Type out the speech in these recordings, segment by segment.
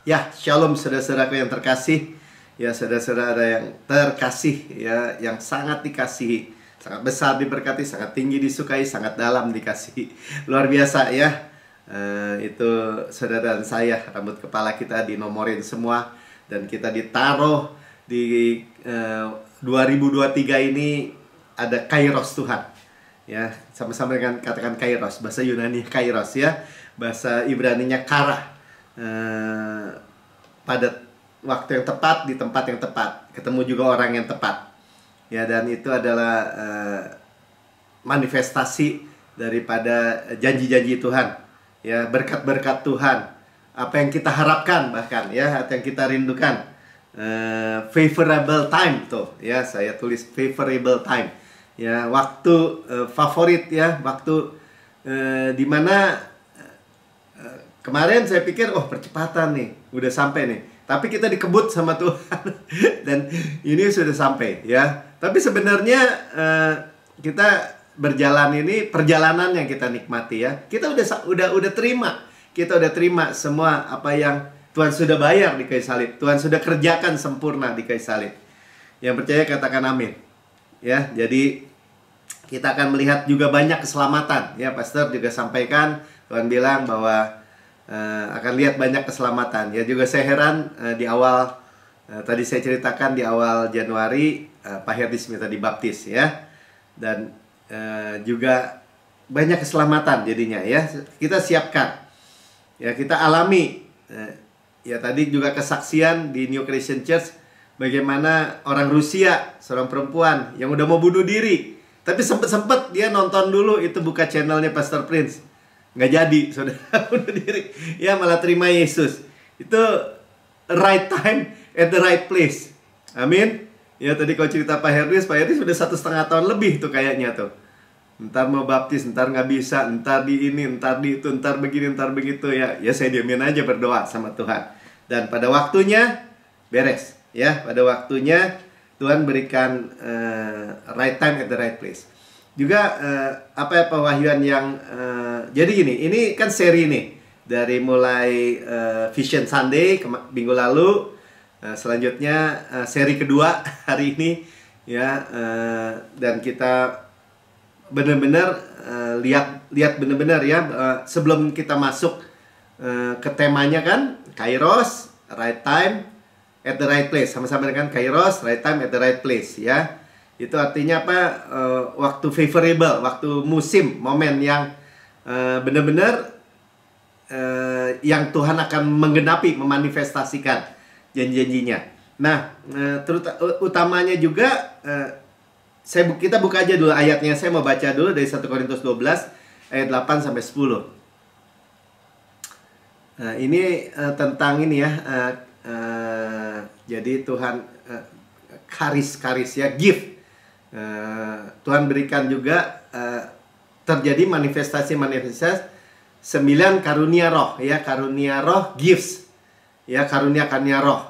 Ya, shalom saudara-saudaraku yang terkasih. Ya, saudara-saudara yang terkasih, ya, yang sangat dikasihi, sangat besar diberkati, sangat tinggi disukai, sangat dalam dikasihi. Luar biasa ya. Itu saudara dan saya, rambut kepala kita dinomorin semua dan kita ditaruh di 2023 ini ada kairos Tuhan. Ya, sama-sama dengan katakan kairos, bahasa Yunani kairos ya, bahasa Ibraninya kara. Pada waktu yang tepat, di tempat yang tepat, ketemu juga orang yang tepat ya, dan itu adalah manifestasi daripada janji-janji Tuhan ya, berkat-berkat Tuhan, apa yang kita harapkan bahkan ya, atau yang kita rindukan. Favorable time tuh ya, saya tulis favorable time ya, waktu favorit ya, waktu dimana kemarin saya pikir, oh percepatan nih, udah sampai nih. Tapi kita dikebut sama Tuhan dan ini sudah sampai ya. Tapi sebenarnya kita berjalan ini perjalanan yang kita nikmati ya. Kita udah terima. Kita udah terima semua apa yang Tuhan sudah bayar di kayu salib. Tuhan sudah kerjakan sempurna di kayu salib. Yang percaya katakan amin. Ya, jadi kita akan melihat juga banyak keselamatan ya. Pastor juga sampaikan, Tuhan bilang bahwa akan lihat banyak keselamatan ya. Juga saya heran di awal tadi saya ceritakan di awal Januari Pak Herdis minta dibaptis ya, dan juga banyak keselamatan jadinya ya. Kita siapkan ya, kita alami ya. Tadi juga kesaksian di New Creation Church bagaimana orang Rusia, seorang perempuan yang udah mau bunuh diri, tapi sempet dia nonton dulu, itu buka channelnya Pastor Prince. Nggak jadi, saudara, bunuh diri. Ya, malah terima Yesus. Itu right time at the right place. Amin. Ya, tadi kalau cerita Pak Herdis sudah 1,5 tahun lebih tuh kayaknya tuh. Ntar mau baptis, ntar nggak bisa, ntar di ini, ntar di itu, ntar begini, ntar begitu ya. Ya, saya diamin aja berdoa sama Tuhan. Dan pada waktunya beres. Ya, pada waktunya Tuhan berikan right time at the right place. Juga apa pewahyuan yang jadi gini, ini kan seri nih dari mulai Vision Sunday minggu lalu, selanjutnya seri kedua hari ini ya, dan kita benar-benar lihat benar-benar ya, sebelum kita masuk ke temanya kan kairos, right time at the right place, sama-sama dengan kairos, right time at the right place ya. Itu artinya apa? Waktu favorable, waktu musim, momen yang benar-benar yang Tuhan akan menggenapi, memanifestasikan janji-janjinya. Nah, utamanya juga kita buka aja dulu ayatnya. Saya mau baca dulu dari 1 Korintus 12 ayat 8 sampai 10. Nah, ini tentang ini ya. Jadi Tuhan karis ya, gift. Tuhan berikan juga terjadi manifestasi 9 karunia roh ya, karunia roh gifts ya, karunia roh.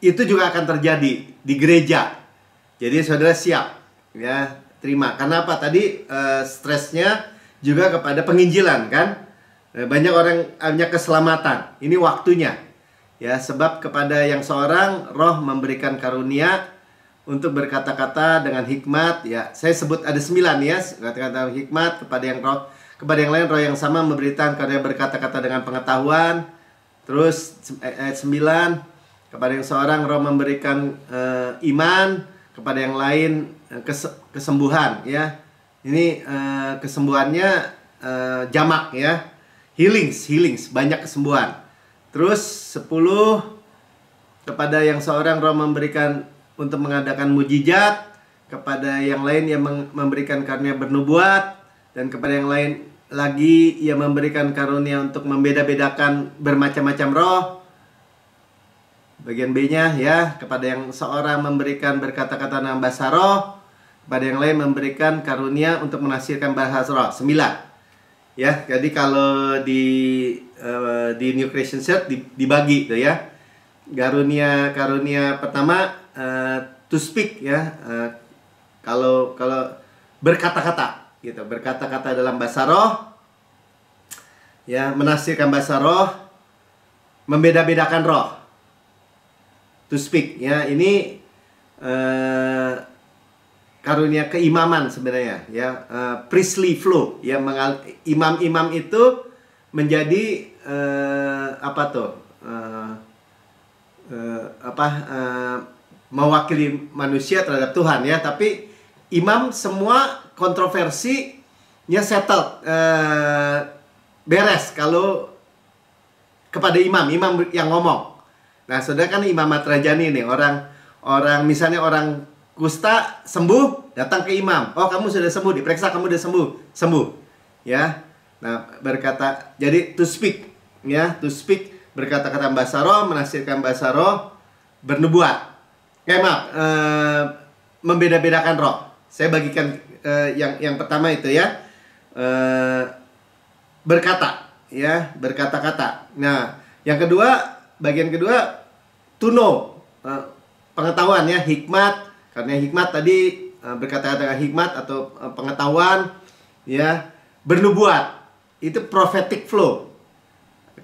Itu juga akan terjadi di gereja. Jadi saudara siap ya, terima. Karena apa? Tadi stresnya juga kepada penginjilan kan. Banyak orang hanya keselamatan. Ini waktunya ya, sebab kepada yang seorang roh memberikan karunia untuk berkata-kata dengan hikmat ya. Saya sebut ada 9 ya, kata-kata hikmat. Kepada yang lain roh yang sama memberikan karunia berkata-kata dengan pengetahuan. Terus ayat 9, kepada yang seorang roh memberikan iman, kepada yang lain kesembuhan ya. Ini kesembuhannya jamak ya, healings, banyak kesembuhan. Terus 10, kepada yang seorang roh memberikan untuk mengadakan mujizat, kepada yang lain ia memberikan karunia bernubuat, dan kepada yang lain lagi ia memberikan karunia untuk membeda-bedakan bermacam-macam roh. Bagian B-nya ya, kepada yang seorang memberikan berkata-kata dalam bahasa roh, kepada yang lain memberikan karunia untuk menafsirkan bahasa roh. 9 ya. Jadi kalau di New Creation Church dibagi tuh ya. Karunia pertama to speak ya, kalau berkata-kata gitu, berkata-kata dalam bahasa roh ya, menafsirkan bahasa roh. membeda-bedakan roh. To speak, ya, ini karunia keimaman sebenarnya, ya, priestly flow, ya, imam-imam itu menjadi mewakili manusia terhadap Tuhan, ya, tapi imam semua kontroversinya settled, beres kalau kepada imam yang ngomong. Nah, saudara kan Imamat Rajani nih, orang misalnya orang kusta sembuh, datang ke imam. Oh, kamu sudah sembuh, diperiksa kamu sudah sembuh, ya. Nah, berkata, jadi to speak, ya, to speak, berkata-kata bahasa roh, menafsirkan bahasa roh, bernubuat. Membeda-bedakan roh. Saya bagikan yang pertama itu, ya, berkata, ya, berkata-kata. Nah, yang kedua, bagian kedua, to know, pengetahuan, ya, hikmat. Karena hikmat tadi berkata-kata hikmat atau pengetahuan, ya, bernubuat. Itu prophetic flow,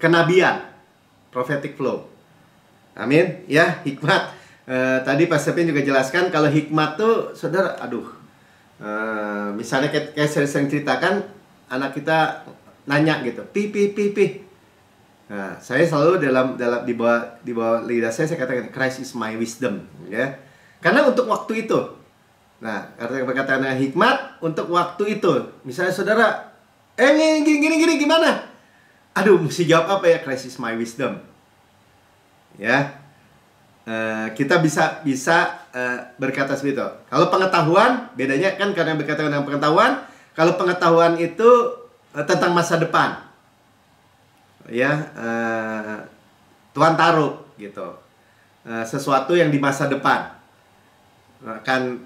kenabian, prophetic flow. Amin, ya, hikmat. Tadi Pastor Pin juga jelaskan kalau hikmat tuh, saudara, misalnya kayak sering ceritakan, anak kita nanya gitu, pi. Nah, saya selalu di bawah lidah saya katakan, Christ is my wisdom, ya. Karena untuk waktu itu. Nah, karena perkataan hikmat untuk waktu itu. Misalnya saudara, gini gimana? Aduh, mesti jawab apa ya? Christ is my wisdom. Ya. Kita bisa berkata seperti itu. Kalau pengetahuan, bedanya kan karena berkata dengan pengetahuan. Kalau pengetahuan itu tentang masa depan. Ya, Tuhan taruh gitu. Sesuatu yang di masa depan. Akan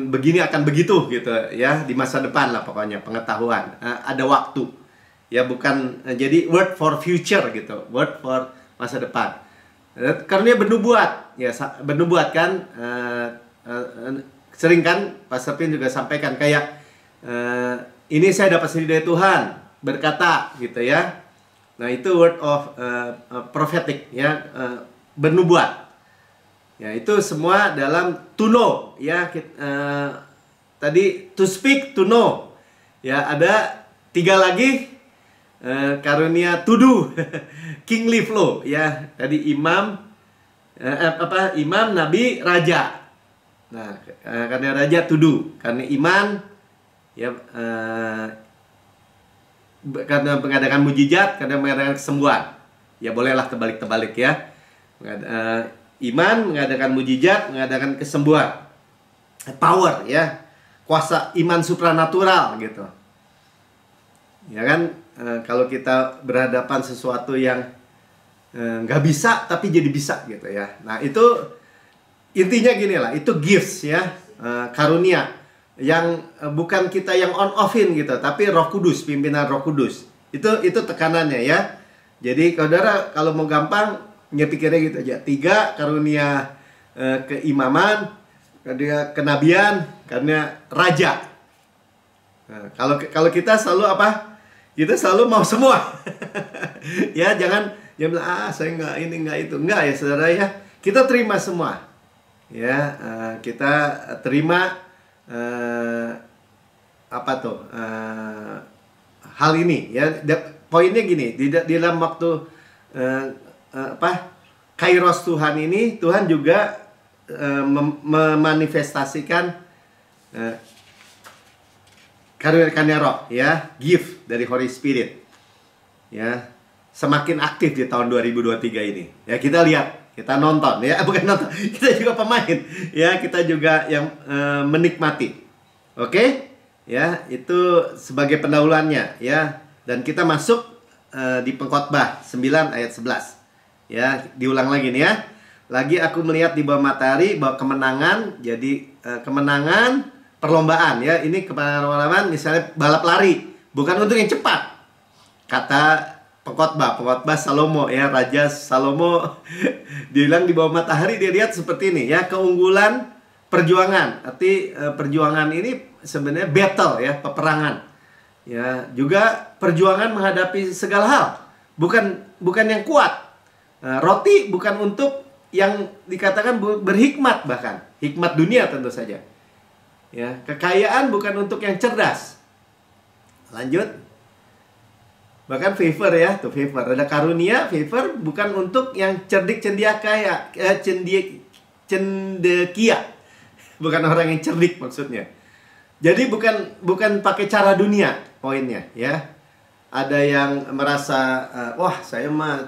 begini, akan begitu gitu, ya, di masa depan lah pokoknya, pengetahuan, ada waktu, ya, bukan jadi word for future gitu, word for masa depan. Karena bernubuat, ya, bernubuat kan, sering kan Pastor Pin juga sampaikan kayak ini saya dapat sendiri dari Tuhan berkata gitu, ya. Nah, itu word of prophetic, ya, bernubuat. Ya, itu semua dalam to know, ya. Tadi to speak, to know. Ya, ada 3 lagi karunia to do. Kingly flow, ya. Tadi imam, nabi, raja. Nah, karena raja to do, karena iman, ya, karena mengadakan mujizat, karena mengadakan kesembuhan. Ya, bolehlah terbalik-terbalik, ya. Iman mengadakan mujizat, mengadakan kesembuhan, power, ya, kuasa iman supranatural gitu, ya kan. Kalau kita berhadapan sesuatu yang nggak bisa tapi jadi bisa gitu, ya. Nah, itu intinya gini lah, itu gifts, ya, karunia yang bukan kita yang on offin gitu, tapi Roh Kudus, pimpinan Roh Kudus. Itu tekanannya, ya. Jadi saudara kalau mau gampang, ya, pikirnya gitu aja. 3 karunia keimaman, karunia kenabian, karena raja. Nah, kalau kita selalu apa? Kita selalu mau semua. Ya, jangan bilang, saya nggak ini, nggak itu. Nggak, ya, saudara, ya. Kita terima semua. Ya, kita terima hal ini, ya. Poinnya gini, di dalam waktu Kairos Tuhan ini, Tuhan juga memanifestasikan karunia roh, ya, gift dari Holy Spirit, ya, semakin aktif di tahun 2023 ini. Ya, kita lihat, kita nonton, ya, bukan nonton, kita juga pemain, ya, kita juga yang menikmati. Oke? Ya, itu sebagai pendahuluannya, ya. Dan kita masuk di Pengkhotbah 9 ayat 11. Ya, diulang lagi nih, ya. Lagi aku melihat di bawah matahari bahwa kemenangan, jadi kemenangan perlombaan, ya. Ini kemenangan misalnya balap lari, bukan untuk yang cepat. Kata Pengkhotbah Salomo, ya, Raja Salomo dibilang di bawah matahari dia lihat seperti ini, ya, keunggulan perjuangan. Arti perjuangan ini sebenarnya battle, ya, peperangan. Ya, juga perjuangan menghadapi segala hal. Bukan bukan yang kuat. Roti bukan untuk yang dikatakan berhikmat, bahkan hikmat dunia tentu saja. Ya, kekayaan bukan untuk yang cerdas. Lanjut. Bahkan favor ya, tuh favor. Ada karunia, favor bukan untuk yang cerdik cendekia, cendekia. Bukan orang yang cerdik maksudnya. Jadi bukan pakai cara dunia poinnya ya. Ada yang merasa wah saya mah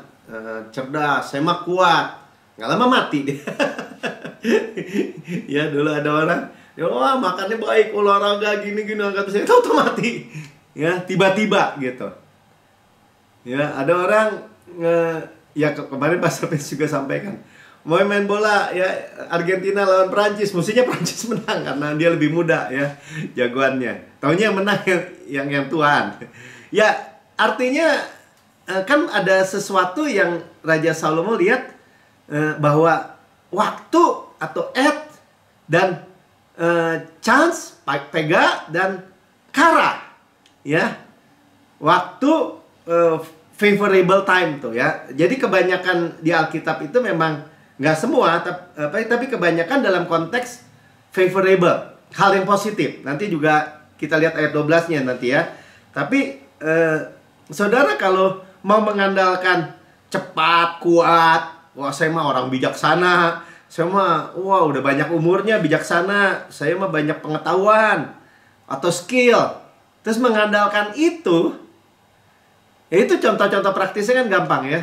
cerdas, saya mah kuat. Nggak lama mati dia. Ya dulu ada orang, wah makannya baik, olahraga gini-gini, angkat besi, tahu mati. Ya tiba-tiba gitu. Ya ada orang ya kemarin Pak Sarpes juga sampaikan, mau main bola ya Argentina lawan Prancis, mestinya Prancis menang karena dia lebih muda ya jagoannya. Taunya yang menang yang Tuhan. Ya artinya kan ada sesuatu yang Raja Salomo lihat bahwa waktu atau dan chance, pega dan kara ya. Waktu favorable time tuh ya. Jadi kebanyakan di Alkitab itu memang nggak semua, tapi kebanyakan dalam konteks favorable, hal yang positif. Nanti juga kita lihat ayat 12-nya nanti ya. Tapi saudara kalau mau mengandalkan cepat, kuat, wah saya mah orang bijaksana, saya mah wah udah banyak umurnya bijaksana, saya mah banyak pengetahuan atau skill, terus mengandalkan itu, ya itu contoh-contoh praktisnya kan gampang ya.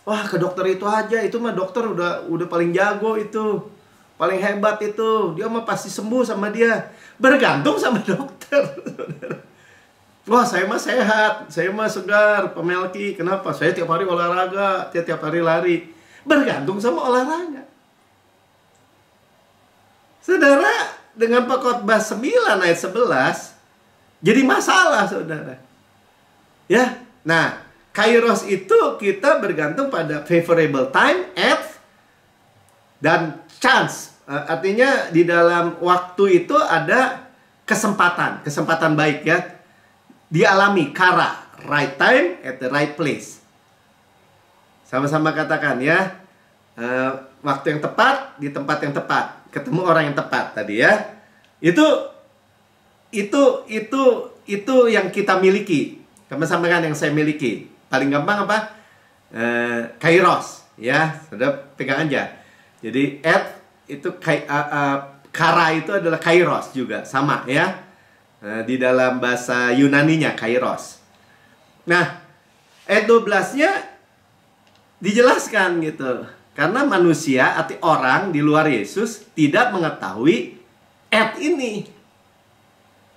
Wah ke dokter itu aja, itu mah dokter udah paling jago itu, paling hebat itu, dia mah pasti sembuh sama dia. Bergantung sama dokter. Wah saya mah sehat, saya mah segar, Pemelki. Kenapa? Saya tiap hari olahraga, tiap hari lari. Bergantung sama olahraga. Saudara, dengan Pengkhotbah 9 ayat 11 jadi masalah, saudara. Ya, nah, kairos itu kita bergantung pada favorable time, dan chance. Artinya di dalam waktu itu ada kesempatan baik ya. Dialami, kara, right time at the right place. Sama-sama katakan ya, waktu yang tepat di tempat yang tepat, ketemu orang yang tepat tadi ya. Itu yang kita miliki. Sama-sama kan yang saya miliki. Paling gampang apa? Kairos ya, sudah pegang aja. Jadi itu kara itu adalah kairos juga, sama ya. Di dalam bahasa Yunaninya kairos. Nah, ayat 12-nya dijelaskan gitu. Karena manusia atau orang di luar Yesus tidak mengetahui ini.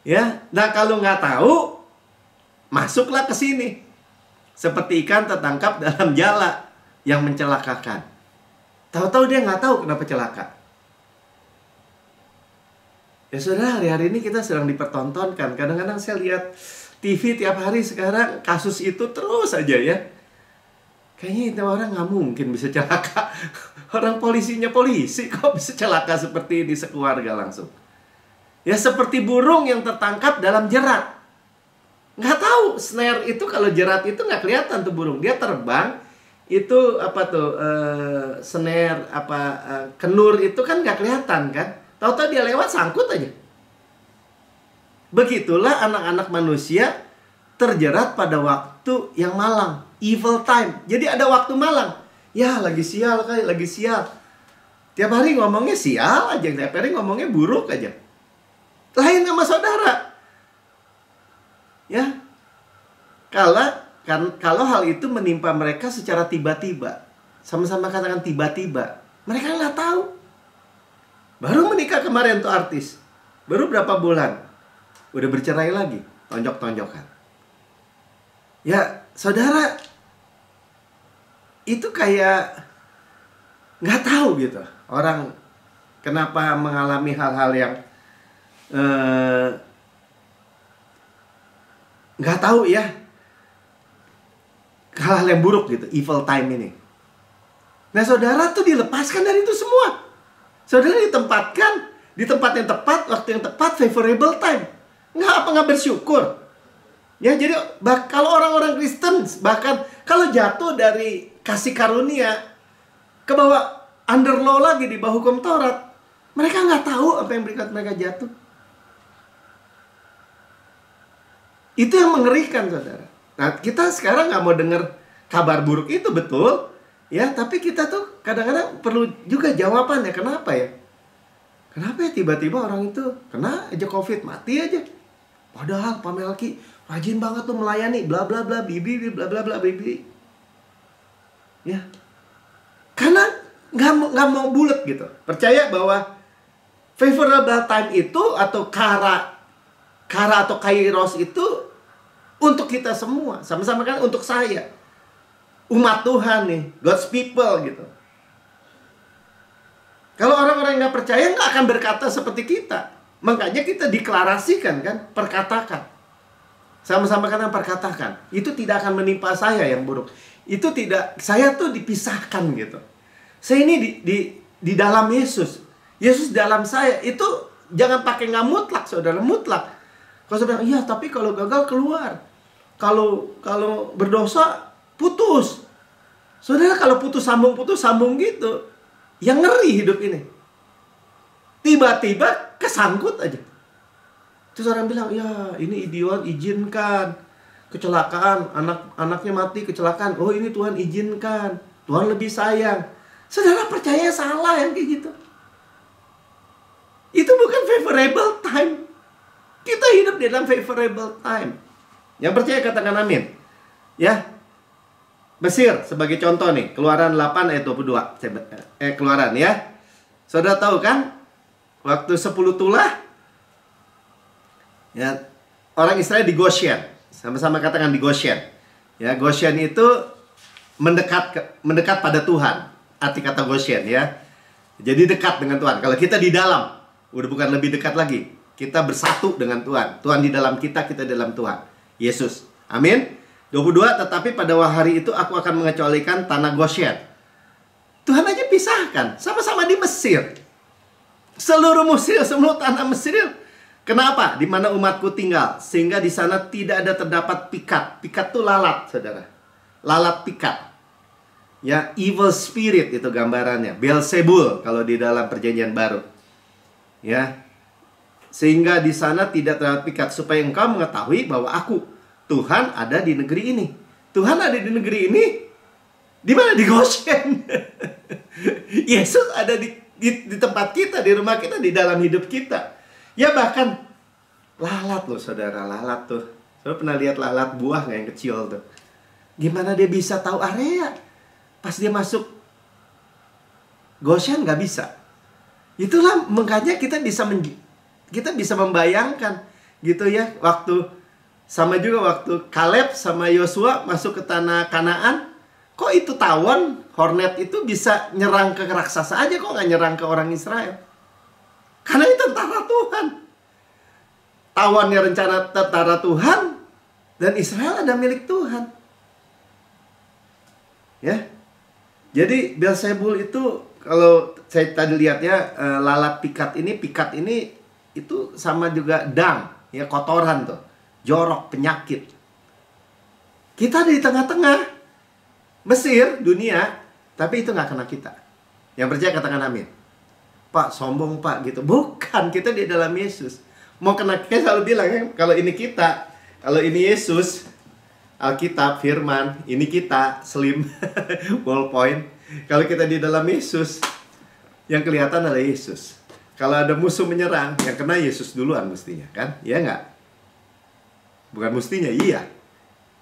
Ya, nah kalau nggak tahu, masuklah ke sini. Seperti ikan tertangkap dalam jala yang mencelakakan. Tahu-tahu dia nggak tahu kenapa celaka. Ya saudara, hari-hari ini kita sedang dipertontonkan. Kadang-kadang saya lihat TV tiap hari sekarang, kasus itu terus aja ya. Kayaknya itu orang nggak mungkin bisa celaka. Orang polisinya polisi, kok bisa celaka seperti ini sekeluarga langsung. Ya seperti burung yang tertangkap dalam jerat. Nggak tahu, snare itu kalau jerat itu nggak kelihatan tuh burung. Dia terbang, itu apa tuh, snare, kenur itu kan nggak kelihatan kan. Tahu-tahu dia lewat sangkut aja. Begitulah anak-anak manusia terjerat pada waktu yang malang, evil time. Jadi ada waktu malang. Ya lagi sial kali, lagi sial. Tiap hari ngomongnya sial aja, tiap hari ngomongnya buruk aja. Lain sama saudara. Ya. Kalau hal itu menimpa mereka secara tiba-tiba. Sama-sama katakan tiba-tiba. Mereka nggak tahu. Baru menikah kemarin tuh artis. Baru berapa bulan. Udah bercerai lagi. Tonjok-tonjokan. Ya, saudara. Itu kayak nggak tahu gitu. Orang kenapa mengalami hal-hal yang nggak tahu ya, hal-hal yang buruk gitu, evil time ini. Nah saudara tuh dilepaskan dari itu semua. Saudara ditempatkan di tempat yang tepat, waktu yang tepat, favorable time. Nggak bersyukur. Ya jadi kalau orang-orang Kristen bahkan Kalau jatuh dari kasih karunia ke bawah under law lagi, di bawah hukum Taurat, mereka nggak tahu apa yang berikat mereka jatuh. Itu yang mengerikan, saudara. Nah, kita sekarang nggak mau dengar kabar buruk itu, betul. Ya, tapi kita tuh kadang-kadang perlu juga jawabannya. Kenapa ya? Kenapa ya tiba-tiba orang itu kena aja COVID, mati aja. Padahal Pak Melki rajin banget tuh melayani, bla bla bla, bibi, bla bla bla, bibi. Ya. Karena nggak mau bulat gitu. Percaya bahwa favorable time itu atau kara atau kairos itu untuk kita semua. Sama-sama kan untuk saya. Umat Tuhan nih, God's people gitu. Kalau orang-orang yang nggak percaya nggak akan berkata seperti kita. Makanya kita deklarasikan kan, perkatakan. Sama-sama kata perkatakan. Itu tidak akan menimpa saya yang buruk. Itu tidak, saya tuh dipisahkan gitu. Saya ini di dalam Yesus. Yesus dalam saya. Itu jangan pakai nggak mutlak, saudara, mutlak. Kalau saudara, iya tapi kalau gagal keluar. Kalau berdosa putus. Saudara, kalau putus sambung gitu, yang ngeri hidup ini. Tiba-tiba kesangkut aja. Terus orang bilang, ya ini Tuhan izinkan. Kecelakaan, anaknya mati kecelakaan. Oh ini Tuhan izinkan. Tuhan lebih sayang. Saudara percaya salah yang kayak gitu. Itu bukan favorable time. Kita hidup di dalam favorable time. Yang percaya katakan amin. Ya. Mesir sebagai contoh nih, Keluaran 8 ayat 22. Keluaran ya. Saudara tahu kan? Waktu 10 tulah, ya, orang Israel di Goshen. Sama-sama katakan di Goshen. Ya, Goshen itu mendekat pada Tuhan. Arti kata Goshen ya. Jadi dekat dengan Tuhan. Kalau kita di dalam, udah bukan lebih dekat lagi. Kita bersatu dengan Tuhan. Tuhan di dalam kita di dalam Tuhan. Yesus. Amin. 22, tetapi pada hari itu aku akan mengecualikan tanah Goshen. Tuhan aja pisahkan. Sama-sama di Mesir. Seluruh Mesir, semua tanah Mesir. Kenapa? Di mana umatku tinggal. Sehingga di sana tidak ada terdapat pikat. Pikat itu lalat, saudara. Lalat pikat. Ya, evil spirit itu gambarannya. Beelzebul kalau di dalam perjanjian baru. Ya. Sehingga di sana tidak terdapat pikat. Supaya engkau mengetahui bahwa aku, Tuhan, ada di negeri ini. Tuhan ada di negeri ini. Di mana? Di Goshen. Yesus ada di tempat kita, di rumah kita, di dalam hidup kita. Ya bahkan lalat loh, saudara. Lalat tuh. Saudara pernah lihat lalat buah nggak yang kecil tuh? Gimana dia bisa tahu area? Pas dia masuk Goshen nggak bisa. Itulah makanya kita bisa membayangkan gitu ya. Sama juga waktu Kaleb sama Yosua masuk ke tanah Kanaan. Kok itu tawon, hornet itu bisa nyerang ke raksasa aja, kok nggak nyerang ke orang Israel? Karena itu tentara Tuhan. Tawonnya rencana tentara Tuhan, dan Israel ada milik Tuhan. Ya. Jadi Beelzebul itu, kalau saya tadi lihatnya, lalat pikat ini itu sama juga dang, ya, kotoran tuh. Jorok, penyakit. Kita ada di tengah-tengah Mesir, dunia, tapi itu nggak kena kita. Yang percaya katakan amin. Pak, sombong Pak, gitu. Bukan, kita di dalam Yesus. Mau kena, kita selalu bilang ya, kalau ini kita, kalau ini Yesus, Alkitab, firman, ini kita, slim, ballpoint. Kalau kita di dalam Yesus, yang kelihatan adalah Yesus. Kalau ada musuh menyerang, yang kena Yesus duluan mestinya, kan? Iya nggak? Bukan mestinya, iya.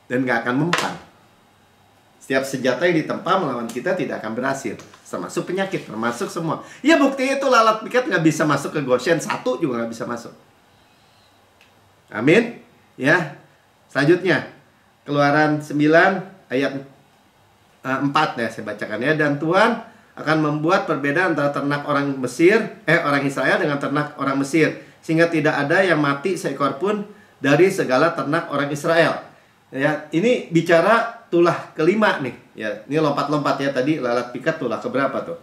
Dan nggak akan mempan. Setiap senjata yang ditempa melawan kita tidak akan berhasil. Termasuk penyakit, termasuk semua. Ya buktinya itu lalat pikat nggak bisa masuk ke Goshen. Satu juga nggak bisa masuk. Amin. Ya. Selanjutnya. Keluaran 9 ayat 4 ya saya bacakan ya. Dan Tuhan akan membuat perbedaan antara ternak orang Israel dengan ternak orang Mesir. Sehingga tidak ada yang mati seekor pun dari segala ternak orang Israel. Ya, ini bicara tulah kelima nih. Ya, ini lompat-lompat ya, tadi lalat pikat tulah keberapa tuh?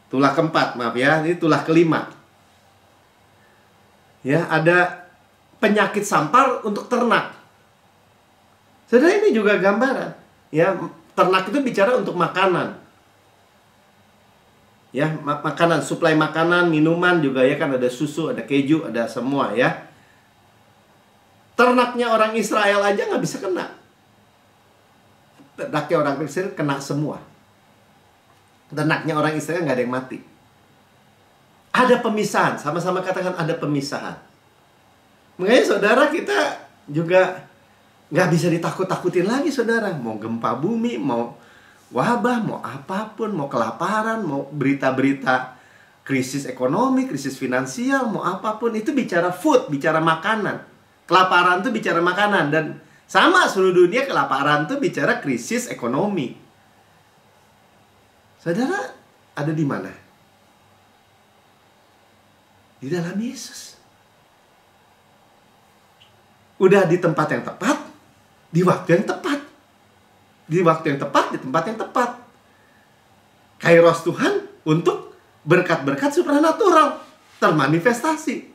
Tulah keempat, maaf ya. Ini tulah kelima. Ya, ada penyakit sampar untuk ternak. Saudara, ini juga gambaran. Ya, ternak itu bicara untuk makanan. Ya, makanan, suplai makanan, minuman juga ya kan, ada susu, ada keju, ada semua ya. Ternaknya orang Israel aja nggak bisa kena. Ternaknya orang Israel kena semua. Ternaknya orang Israel nggak ada yang mati. Ada pemisahan, sama-sama katakan ada pemisahan. Makanya saudara, kita juga nggak bisa ditakut-takutin lagi saudara. Mau gempa bumi, mau wabah, mau apapun, mau kelaparan, mau berita-berita krisis ekonomi, krisis finansial, mau apapun, itu bicara food, bicara makanan. Kelaparan itu bicara makanan. Dan sama seluruh dunia, kelaparan itu bicara krisis ekonomi. Saudara, ada di mana? Di dalam Yesus. Udah di tempat yang tepat, di waktu yang tepat. Di waktu yang tepat, di tempat yang tepat. Kairos Tuhan untuk berkat-berkat supranatural termanifestasi.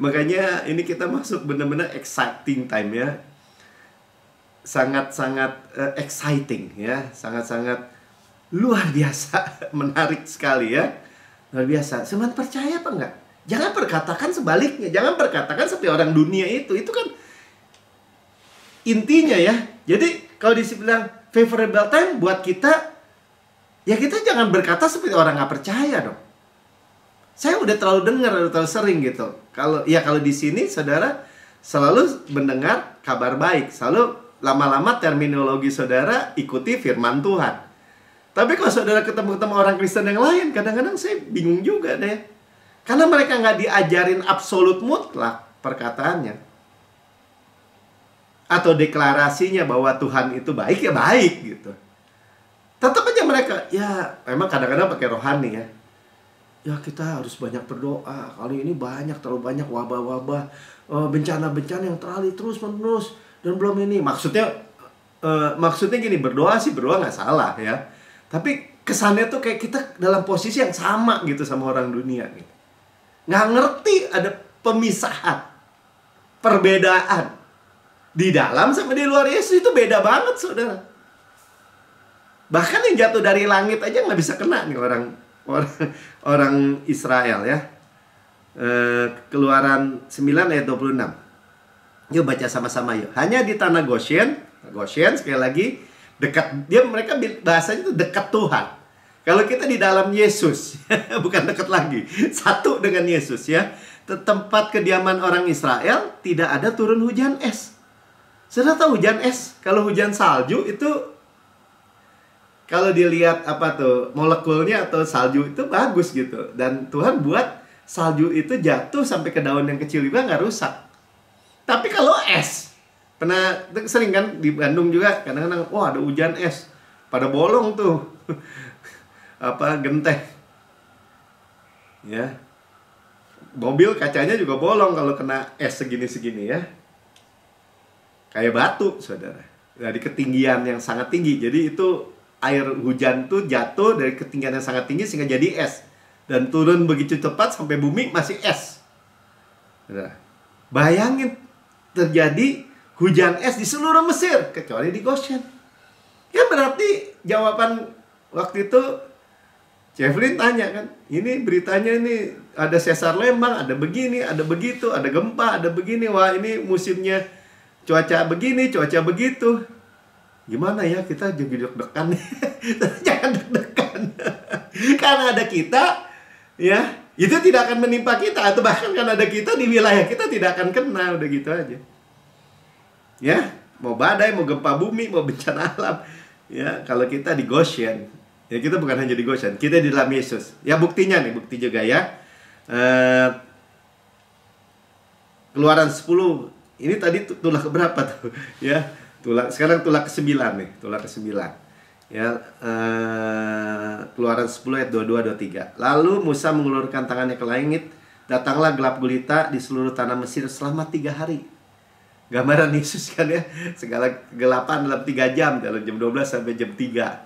Makanya ini kita masuk benar-benar exciting time ya. Sangat-sangat exciting ya. Sangat-sangat luar biasa. Menarik sekali ya. Luar biasa. Cuman percaya apa enggak? Jangan perkatakan sebaliknya. Jangan perkatakan seperti orang dunia itu. Itu kan intinya ya. Jadi kalau dibilang favorable time buat kita, ya kita jangan berkata seperti orang nggak percaya dong. Saya udah terlalu dengar, udah terlalu sering gitu. Kalau di sini saudara selalu mendengar kabar baik. Selalu lama-lama terminologi saudara ikuti firman Tuhan. Tapi kalau saudara ketemu orang Kristen yang lain, kadang-kadang saya bingung juga deh. Karena mereka nggak diajarin absolut mutlak perkataannya. Atau deklarasinya bahwa Tuhan itu baik, ya baik gitu. Tetap aja mereka, ya memang kadang-kadang pakai rohani ya. Ya kita harus banyak berdoa. Kali ini terlalu banyak wabah-wabah, bencana-bencana yang terlalu terus-menerus. Dan belum ini, maksudnya gini, berdoa nggak salah ya. Tapi kesannya tuh kayak kita dalam posisi yang sama gitu sama orang dunia gitu. Nggak ngerti ada pemisahan, perbedaan. Di dalam sama di luar Yesus itu beda banget saudara. Bahkan yang jatuh dari langit aja nggak bisa kena nih orang Israel ya. Keluaran 9 ayat 26. Yuk baca sama-sama yuk. Hanya di tanah Goshen sekali lagi dekat, mereka bahasanya itu dekat Tuhan. Kalau kita di dalam Yesus, bukan dekat lagi, satu dengan Yesus ya. Tempat kediaman orang Israel tidak ada turun hujan es. Sudah tahu hujan es? Kalau hujan salju itu, kalau dilihat molekulnya atau salju itu bagus gitu. Dan Tuhan buat salju itu jatuh sampai ke daun yang kecil juga nggak rusak. Tapi kalau es, sering kan di Bandung juga kadang-kadang, wah ada hujan es, pada bolong tuh, genteng, ya, mobil kacanya juga bolong kalau kena es segini-segini ya, kayak batu saudara, dari ketinggian yang sangat tinggi. Jadi itu air hujan tuh jatuh dari ketinggian yang sangat tinggi sehingga jadi es, dan turun begitu cepat sampai bumi masih es. Nah, bayangin terjadi hujan es di seluruh Mesir kecuali di Goshen. Ya berarti jawaban waktu itu Jeffrey tanya kan, ini beritanya ini ada sesar lembang, ada begini, ada begitu, ada gempa, ada begini. Wah ini musimnya cuaca begini, cuaca begitu. Gimana ya, kita jadi deg-degan. Jangan deg-degan. Karena ada kita, ya, itu tidak akan menimpa kita. Atau bahkan karena ada kita di wilayah kita tidak akan kena. Udah gitu aja. Ya, mau badai, mau gempa bumi, mau bencana alam. Ya, kalau kita di Goshen, ya kita bukan hanya di Goshen, kita di dalam Yesus. Ya buktinya nih, bukti juga ya. Keluaran 10. Ini tadi tulah keberapa tuh? Ya, sekarang tulah ke-9 nih, tulah ke-9. Ya, Keluaran 10 ayat 22-23. Lalu Musa mengulurkan tangannya ke langit, datanglah gelap gulita di seluruh tanah Mesir selama 3 hari. Gambaran Yesus kan ya, segala kegelapan dalam 3 jam, dalam jam 12 sampai jam 3.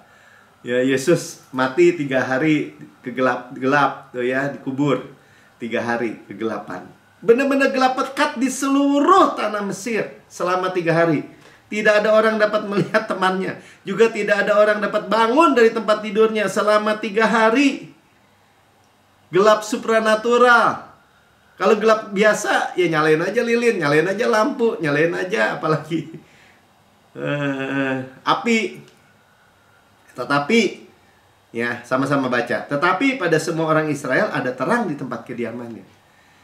Ya, Yesus mati 3 hari gelap tuh ya, dikubur 3 hari kegelapan. Benar-benar gelap pekat di seluruh tanah Mesir selama 3 hari. Tidak ada orang dapat melihat temannya. Juga tidak ada orang dapat bangun dari tempat tidurnya selama 3 hari. Gelap supranatural. Kalau gelap biasa, ya nyalain aja lilin, nyalain aja lampu, nyalain aja apalagi api. Tetapi, ya sama-sama baca. Tetapi pada semua orang Israel ada terang di tempat kediamannya.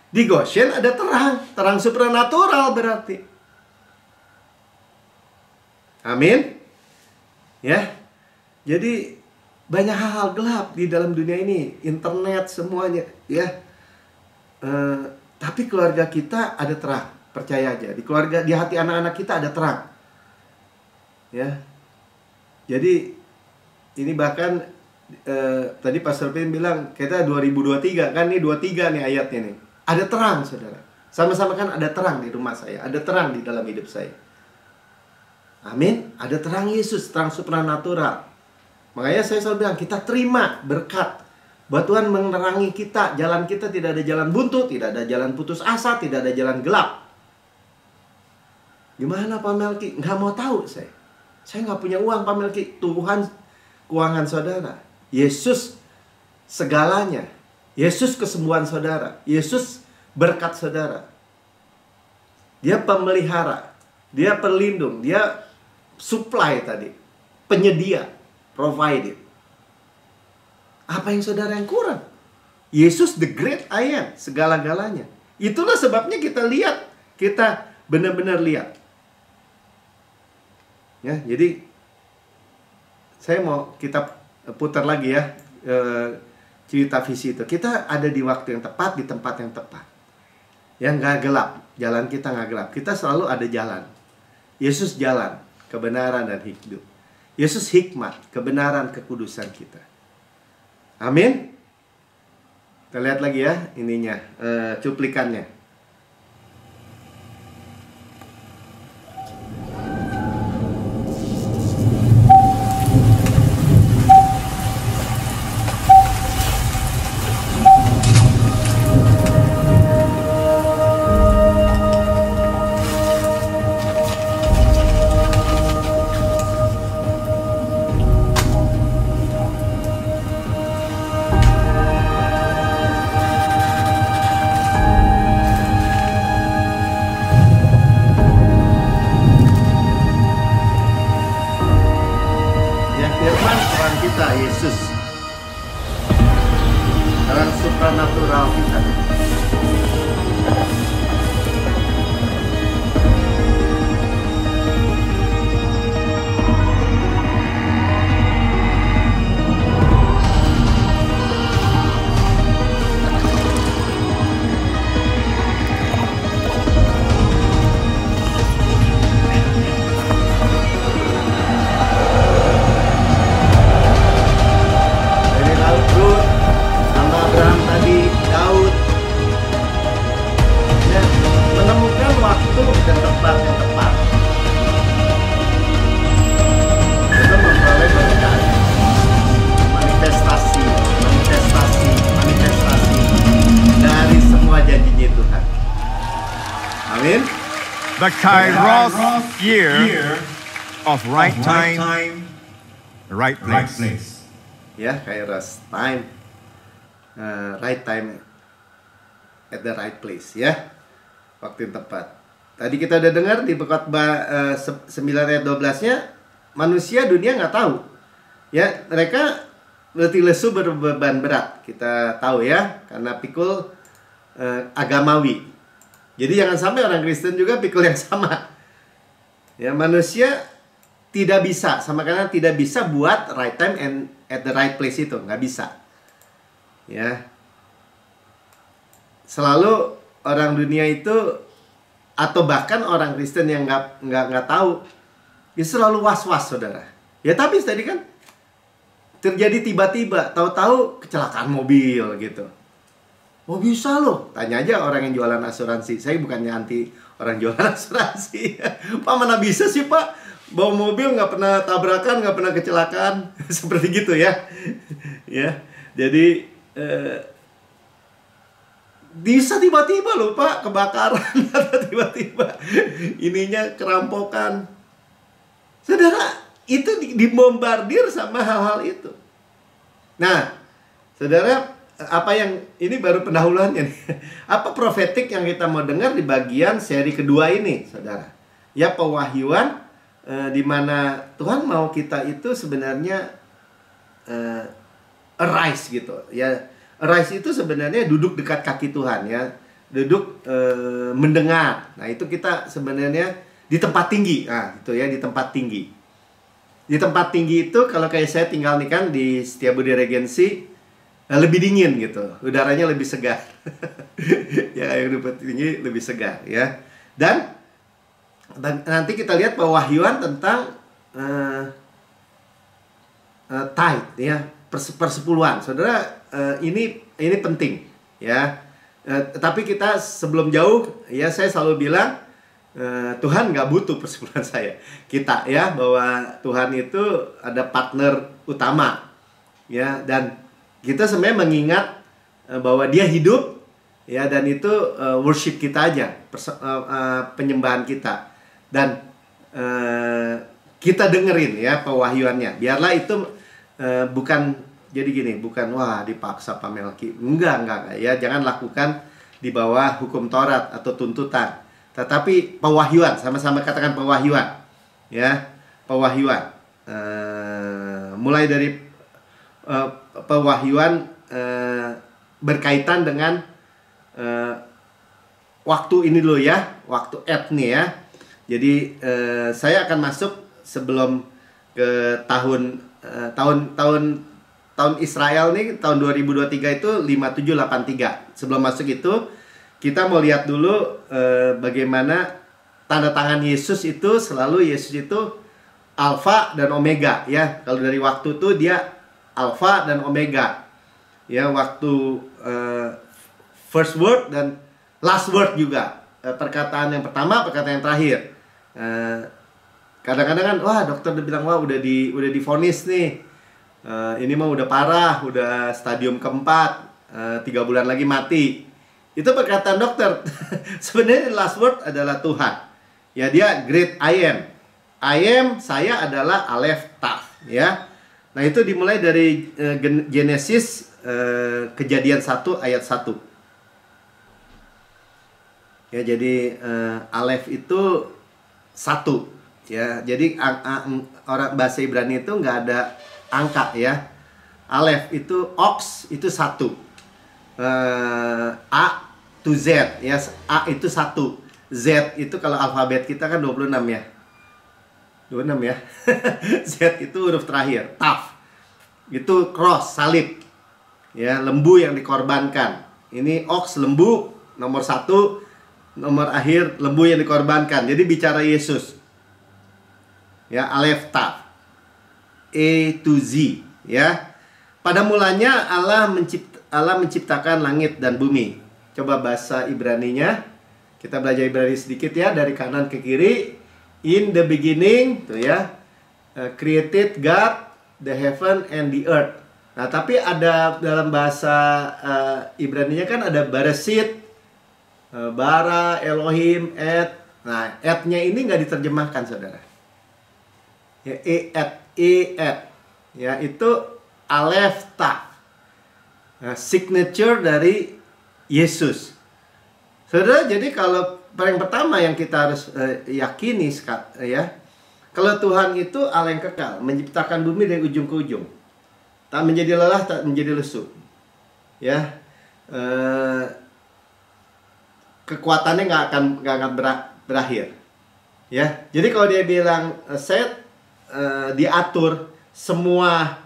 Di Goshen ada terang, terang supranatural berarti. Amin. Ya. Jadi banyak hal-hal gelap di dalam dunia ini, internet semuanya, ya. Tapi keluarga kita ada terang, percaya aja. Di keluarga, di hati anak-anak kita ada terang. Ya. Jadi ini bahkan tadi Pastor Pin bilang kita 2023 kan, nih 23 nih ayatnya nih. Ada terang, saudara. Sama-sama kan ada terang di rumah saya, ada terang di dalam hidup saya. Amin. Ada terang Yesus, terang supranatural. Makanya saya selalu bilang kita terima berkat bahwa Tuhan menerangi kita. Jalan kita tidak ada jalan buntu, tidak ada jalan putus asa, tidak ada jalan gelap. Gimana Pak Melki? Nggak mau tahu saya. Saya nggak punya uang Pak Melki. Tuhan keuangan saudara. Yesus segalanya. Yesus kesembuhan saudara. Yesus berkat saudara. Dia pemelihara. Dia pelindung. Dia supply tadi. Penyedia. Provide. Apa yang saudara yang kurang? Yesus the great I am. Segala-galanya. Itulah sebabnya kita lihat. Kita benar-benar lihat. Ya, jadi saya mau kita putar lagi ya cerita visi itu. Kita ada di waktu yang tepat, di tempat yang tepat. Yang nggak gelap, jalan kita nggak gelap. Kita selalu ada jalan. Yesus jalan, kebenaran dan hidup. Yesus hikmat, kebenaran, kekudusan kita. Amin. Kita lihat lagi ya ininya, cuplikannya. Yesus, terang supranatural kita. The Kairos year of right time, right place. Ya, Kairos time, right time at the right place ya, waktu yang tepat. Tadi kita udah dengar di khotbah 9 ayat 12-nya, manusia dunia nggak tahu. Ya, mereka letih lesu berbeban berat. Kita tahu ya, karena pikul agamawi. Jadi jangan sampai orang Kristen juga pikul yang sama. Ya, manusia tidak bisa, sama karena tidak bisa buat right time and at the right place itu, nggak bisa. Ya, selalu orang dunia itu, atau bahkan orang Kristen yang nggak tahu, dia selalu was-was, saudara. Ya, tapi tadi kan terjadi tiba-tiba, tahu-tahu kecelakaan mobil gitu. Oh bisa loh, tanya aja orang yang jualan asuransi. Saya bukannya anti orang jualan asuransi. Pak, mana bisa sih Pak, bawa mobil nggak pernah tabrakan, nggak pernah kecelakaan. Seperti gitu ya. Ya, jadi bisa tiba-tiba loh Pak, kebakaran atau tiba-tiba ininya kerampokan. Saudara, itu dibombardir sama hal-hal itu. Nah, saudara, apa yang ini baru pendahuluannya nih. Apa profetik yang kita mau dengar di bagian seri kedua ini, saudara? Ya, pewahyuan di mana Tuhan mau kita itu sebenarnya arise gitu. Ya, arise itu sebenarnya duduk dekat kaki Tuhan ya. Duduk mendengar. Nah, itu kita sebenarnya di tempat tinggi. Nah, itu ya, di tempat tinggi. Di tempat tinggi itu kalau kayak saya tinggal nih kan di Setiabudi Regency, lebih dingin gitu, udaranya lebih segar. Ya, yang tempat tinggi lebih segar ya. Dan nanti kita lihat pewahyuan tentang tithe ya, persepuluhan. Saudara, ini penting ya. Tapi kita sebelum jauh ya, saya selalu bilang Tuhan nggak butuh persepuluhan kita ya, bahwa Tuhan itu ada partner utama ya, dan kita sebenarnya mengingat bahwa Dia hidup ya, dan itu worship kita aja, penyembahan kita, dan kita dengerin ya pewahyuannya. Biarlah itu bukan jadi gini, bukan wah dipaksa Pak Melki, enggak ya, jangan lakukan di bawah hukum Taurat atau tuntutan. Tetapi pewahyuan, sama-sama katakan pewahyuan ya, pewahyuan. Mulai dari pewahyuan berkaitan dengan waktu ini dulu ya, waktu nih ya. Jadi saya akan masuk sebelum ke tahun Israel nih, tahun 2023 itu 5783. Sebelum masuk itu kita mau lihat dulu bagaimana tanda tangan Yesus itu, selalu Yesus itu Alfa dan Omega ya. Kalau dari waktu itu dia Alfa dan Omega ya, waktu first word dan last word juga, perkataan yang pertama, perkataan yang terakhir. Kadang-kadang kan wah dokter udah bilang wah udah divonis nih, ini mah udah parah, udah stadium keempat, 3 bulan lagi mati. Itu perkataan dokter. Sebenarnya last word adalah Tuhan ya, dia great I am, saya adalah Aleph Tav ya. Nah, itu dimulai dari Genesis Kejadian 1 ayat 1. Ya, jadi Aleph itu 1 ya. Jadi orang bahasa Ibrani itu nggak ada angka ya. Aleph itu ox itu 1. A to Z ya. A itu 1. Z itu kalau alfabet kita kan 26 ya. 26 ya. Z itu huruf terakhir, Tav. Itu cross, salib. Ya, lembu yang dikorbankan. Ini ox, lembu, nomor 1, nomor akhir lembu yang dikorbankan. Jadi bicara Yesus. Ya, Aleph Tav. A to Z, ya. Pada mulanya Allah menciptakan langit dan bumi. Coba bahasa Ibraninya. Kita belajar Ibrani sedikit ya, dari kanan ke kiri. In the beginning, tuh ya, created God the heaven and the earth. Nah, tapi ada dalam bahasa Ibraninya kan ada Bereshit, bara, Elohim, et. Nah, etnya ini nggak diterjemahkan, saudara. Ya, et. Ya, itu Aleph Tav. Nah, signature dari Yesus. Saudara, jadi kalau yang pertama yang kita harus yakini ya, kalau Tuhan itu Allah yang kekal, menciptakan bumi dari ujung ke ujung, tak menjadi lelah, tak menjadi lesu, ya, kekuatannya nggak akan berakhir, ya. Jadi kalau dia bilang set, diatur semua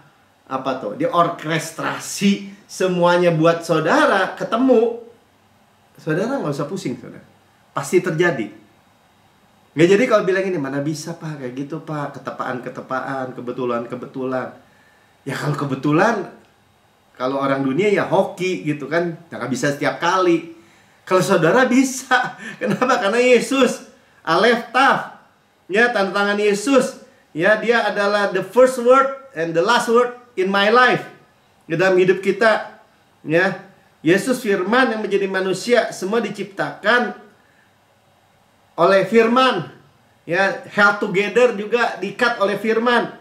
apa tuh, diorkestrasi semuanya buat saudara ketemu, saudara nggak usah pusing, saudara. Pasti terjadi. Nggak, jadi kalau bilang ini, mana bisa Pak kayak gitu Pak, ketepaan, kebetulan. Ya kalau kebetulan, kalau orang dunia ya hoki gitu kan, nggak bisa setiap kali. Kalau saudara bisa. Kenapa? Karena Yesus, Aleph Tav, ya, tanda tangan Yesus, ya, dia adalah the first word and the last word in my life, di dalam hidup kita, ya. Yesus firman yang menjadi manusia, semua diciptakan oleh firman. Ya, held together juga diikat oleh firman.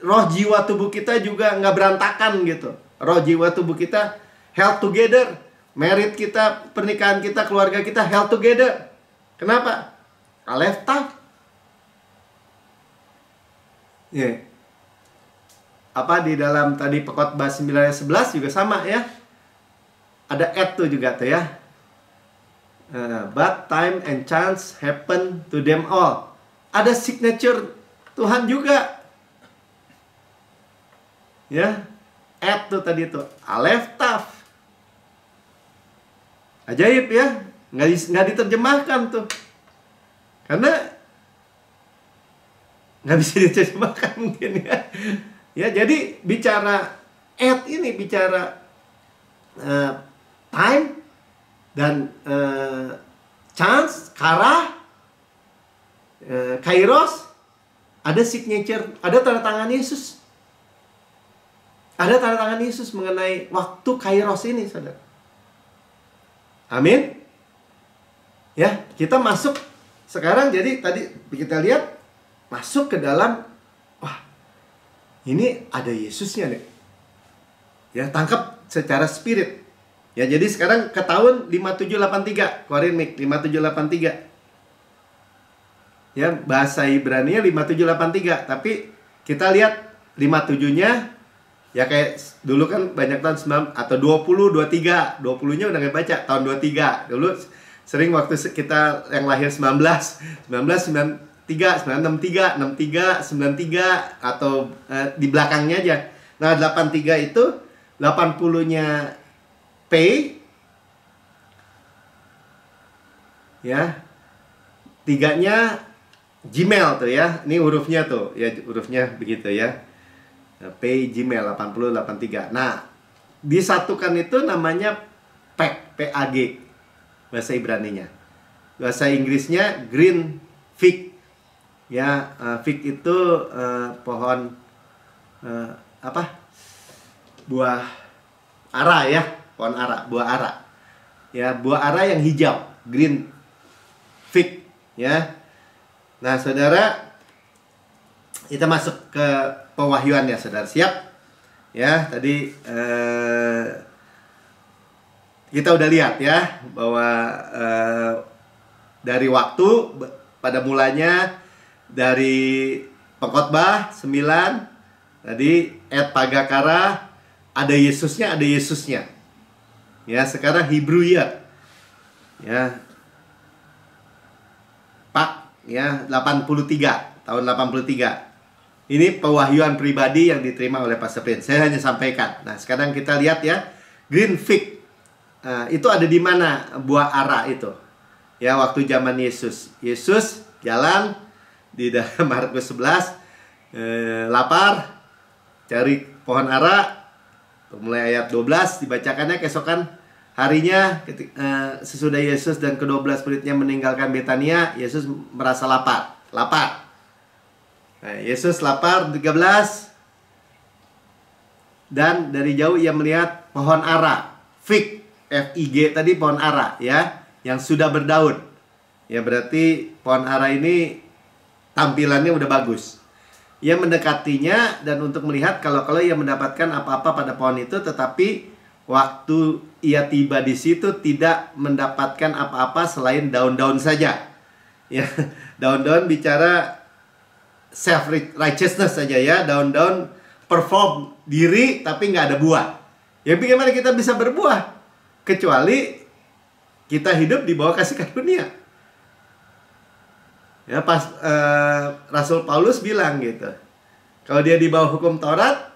Roh jiwa tubuh kita juga nggak berantakan gitu. Roh jiwa tubuh kita held together. Married kita, pernikahan kita, keluarga kita held together. Kenapa? Aleph Tav. Ya. Apa di dalam tadi Pengkhotbah 9 ayat 11 juga sama ya. Ada at tuh juga tuh ya. But time and chance happen to them all. Ada signature Tuhan juga. Ya. At tuh tadi tuh. Aleph Tav. Ajaib ya. Nggak diterjemahkan tuh. Karena nggak bisa diterjemahkan mungkin ya. Ya, jadi bicara at ini bicara time dan chance, kara, kairos, ada signature, ada tanda tangan Yesus. Ada tanda tangan Yesus mengenai waktu kairos ini, saudara. Amin. Ya, kita masuk sekarang, jadi tadi kita lihat masuk ke dalam, wah, ini ada Yesusnya nih. Ya, tangkap secara spirit. Ya, jadi sekarang ke tahun 5783, keluarin mic 5783. Ya, bahasa Ibrani-nya 5783, tapi kita lihat 57-nya ya kayak dulu kan banyak tahun 9 atau 20, 23. 20-nya udah nggak baca, tahun 23. Dulu sering waktu kita yang lahir 1993, 963, 63, 93 atau di belakangnya aja. Nah, 83 itu 80-nya P, ya, 3-nya Gmail tuh ya. Ini hurufnya tuh, ya hurufnya begitu ya. P Gmail 80 83. Nah, disatukan itu namanya PAG, PAG bahasa Ibraninya. Bahasa Inggrisnya green fig. Ya, fig itu pohon apa? Buah ara ya, pohon ara, buah ara. Ya, buah ara yang hijau, green fig ya. Nah, saudara, kita masuk ke pewahyuan ya, saudara. Siap? Ya, tadi kita udah lihat ya bahwa dari waktu pada mulanya dari Pengkhotbah 9 tadi et pagakara, ada Yesusnya, ada Yesusnya. Ya, sekarang Hebrew year. Ya. Pak ya 83, tahun 83. Ini pewahyuan pribadi yang diterima oleh Pastor Prince. Saya hanya sampaikan. Nah, sekarang kita lihat ya, green fig. Itu ada di mana buah ara itu? Ya, waktu zaman Yesus. Yesus jalan di dalam Markus 11, lapar, cari pohon ara. Mulai ayat 12 dibacakannya keesokan harinya sesudah Yesus dan ke-12 muridnya meninggalkan Betania, Yesus merasa lapar. Nah, Yesus lapar 13. Dan dari jauh ia melihat pohon ara, fig, F-I-G tadi pohon ara ya, yang sudah berdaun. Ya, berarti pohon ara ini tampilannya udah bagus. Ia mendekatinya dan untuk melihat kalau ia mendapatkan apa-apa pada pohon itu, tetapi waktu ia tiba di situ tidak mendapatkan apa-apa selain daun-daun saja. Ya, daun-daun bicara self righteousness saja ya, daun-daun perform diri tapi nggak ada buah. Ya, bagaimana kita bisa berbuah kecuali kita hidup di bawah kasih karunia. Ya, pas Rasul Paulus bilang gitu, kalau dia di bawah hukum Taurat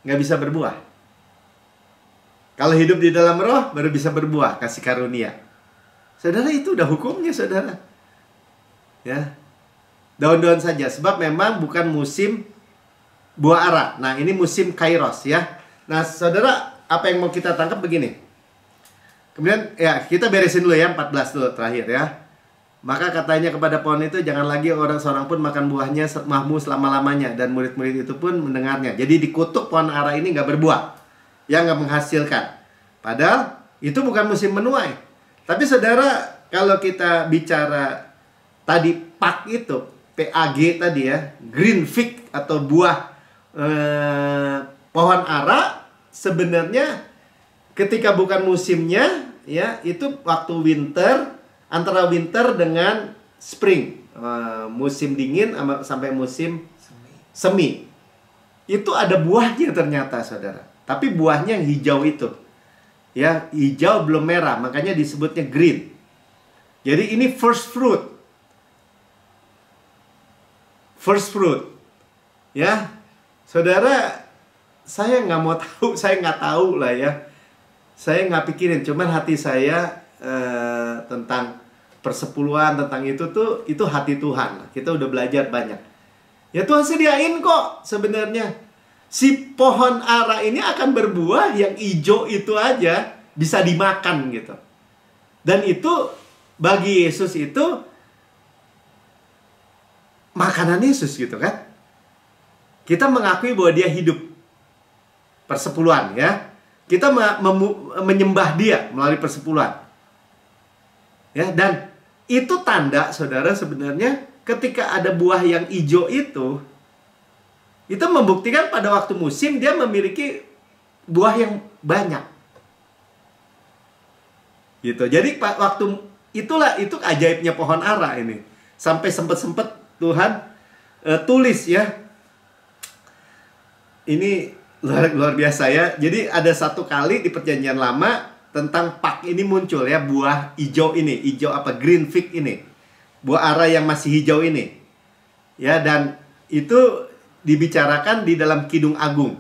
nggak bisa berbuah. Kalau hidup di dalam roh baru bisa berbuah kasih karunia. Saudara, itu udah hukumnya, saudara. Ya, daun-daun saja, sebab memang bukan musim buah ara. Nah, ini musim kairos ya. Nah, saudara, apa yang mau kita tangkap begini. Kemudian ya, kita beresin dulu ya 14 dulu terakhir ya. Maka katanya kepada pohon itu, jangan lagi orang seorang pun makan buahnya mahmu selama-lamanya. Dan murid-murid itu pun mendengarnya. Jadi dikutuk pohon ara ini nggak berbuah, yang nggak menghasilkan. Padahal itu bukan musim menuai. Tapi saudara, kalau kita bicara tadi PAG itu, PAG tadi ya, green fig atau buah pohon ara, sebenarnya ketika bukan musimnya ya, itu waktu winter, antara winter dengan spring, musim dingin sampai musim semi. Itu ada buahnya ternyata saudara. Tapi buahnya yang hijau itu. Ya, hijau belum merah, makanya disebutnya green. Jadi ini first fruit. First fruit. Ya. Saudara, saya nggak mau tahu, saya nggak tahu lah ya. Saya nggak pikirin, cuman hati saya tentang persepuluhan, tentang itu hati Tuhan. Kita udah belajar banyak. Ya Tuhan sediain kok sebenarnya. Si pohon ara ini akan berbuah yang hijau itu aja bisa dimakan gitu. Dan itu bagi Yesus itu makanan Yesus gitu kan. Kita mengakui bahwa dia hidup. Persepuluhan ya. Kita menyembah dia melalui persepuluhan. Ya, dan itu tanda saudara sebenarnya ketika ada buah yang hijau itu membuktikan pada waktu musim dia memiliki buah yang banyak. Gitu. Jadi waktu itu ajaibnya pohon ara ini. Sampai sempat Tuhan tulis ya. Ini luar biasa ya. Jadi ada satu kali di Perjanjian Lama tentang PAG ini muncul ya, buah hijau ini, hijau apa, green fig ini. Buah ara yang masih hijau ini. Ya, dan itu dibicarakan di dalam Kidung Agung.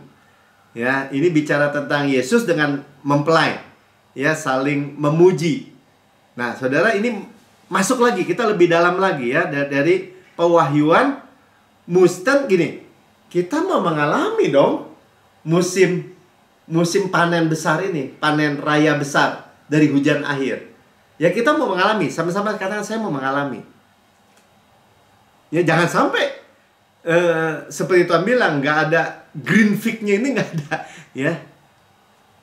Ya, ini bicara tentang Yesus dengan mempelai. Ya, saling memuji. Nah, saudara, ini masuk lagi, kita lebih dalam lagi ya dari pewahyuan. Mustang gini, kita mau mengalami dong musim panen besar ini, panen raya besar dari hujan akhir. Ya, kita mau mengalami, sama-sama katakan saya mau mengalami. Ya, jangan sampai seperti Tuhan bilang, nggak ada green fig-nya ini, nggak ada ya.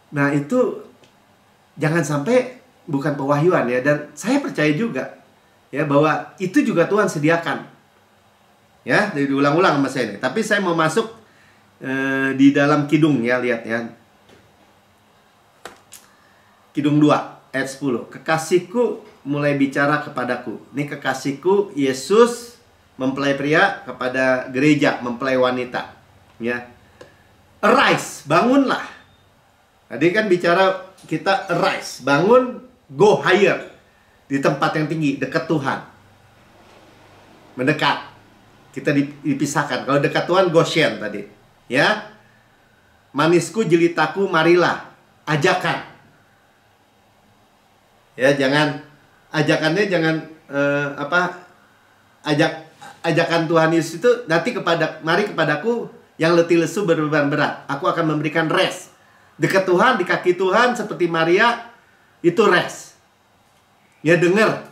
Nah, itu jangan sampai bukan pewahyuan ya. Dan saya percaya juga ya bahwa itu juga Tuhan sediakan. Ya, diulang-ulang sama saya ini. Tapi saya mau masuk di dalam Kidung ya, lihat ya. Kidung 2 ayat 10. Kekasihku mulai bicara kepadaku. Ini kekasihku Yesus mempelai pria kepada gereja mempelai wanita. Ya. Arise, bangunlah. Tadi kan bicara kita arise, bangun, go higher. Di tempat yang tinggi, dekat Tuhan. Mendekat. Kita dipisahkan. Kalau dekat Tuhan, Goshen tadi. Ya. Manisku, jelitaku, marilah. Ajakan. Ya, ajakannya jangan ajakan Tuhan Yesus itu nanti mari kepadaku yang letih lesu berbeban berat. Aku akan memberikan rest. Dekat Tuhan, di kaki Tuhan seperti Maria, itu rest. Ya, dengar.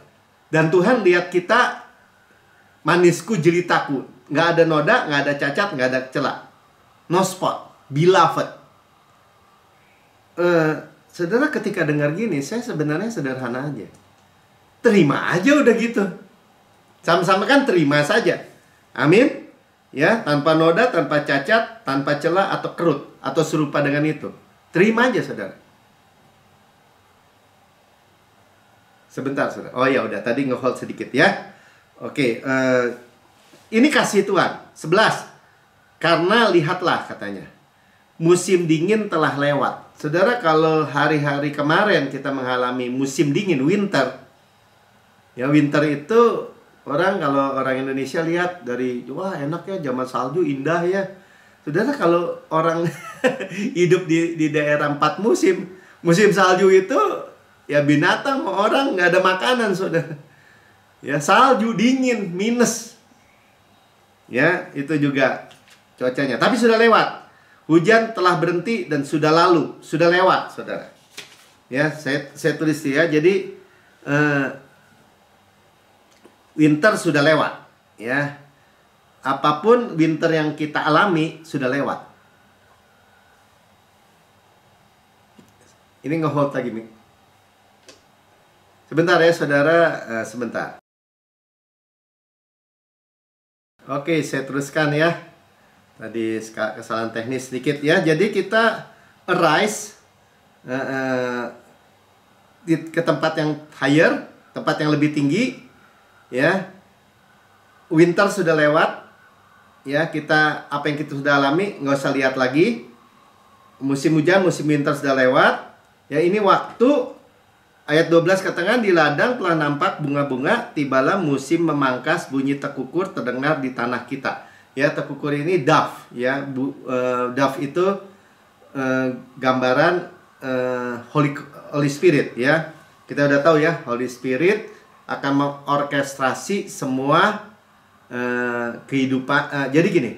Dan Tuhan lihat kita, manisku, jelitaku. Nggak ada noda, nggak ada cacat, nggak ada celah. No spot. Beloved. Saudara, ketika dengar gini, saya sebenarnya sederhana aja. Terima aja udah gitu. Sama-sama kan terima saja. Amin. Ya, tanpa noda, tanpa cacat, tanpa celah atau kerut atau serupa dengan itu. Terima aja, saudara. Sebentar, saudara. Oh ya udah, tadi nge-hold sedikit ya. Oke, ini kasih Tuhan. 11. Karena lihatlah katanya, musim dingin telah lewat. Saudara, kalau hari-hari kemarin kita mengalami musim dingin, winter. Ya, winter itu kalau orang Indonesia lihat dari, wah enak ya, zaman salju indah ya. Saudara, kalau orang hidup di daerah 4 musim, musim salju itu ya binatang orang nggak ada makanan, saudara. Ya, salju dingin, minus. Ya, itu juga cuacanya. Tapi sudah lewat. Hujan telah berhenti dan sudah lalu, sudah lewat, saudara. Ya, saya tulis ya. Jadi winter sudah lewat, ya. Apapun winter yang kita alami sudah lewat. Ini nge-hold lagi nih. Sebentar ya saudara, sebentar. Oke, saya teruskan ya. Tadi kesalahan teknis sedikit ya. Jadi kita arise ke tempat yang higher, tempat yang lebih tinggi ya. Winter sudah lewat ya, kita apa yang kita sudah alami nggak usah lihat lagi. Musim hujan, musim winter sudah lewat ya. Ini waktu ayat 12 katakan, di ladang telah nampak bunga-bunga, tibalah musim memangkas, bunyi tekukur terdengar di tanah kita. Ya, tekukur ini dove ya. Dove itu gambaran Holy Spirit ya. Kita udah tahu ya, Holy Spirit akan mengorkestrasi semua kehidupan. Jadi gini,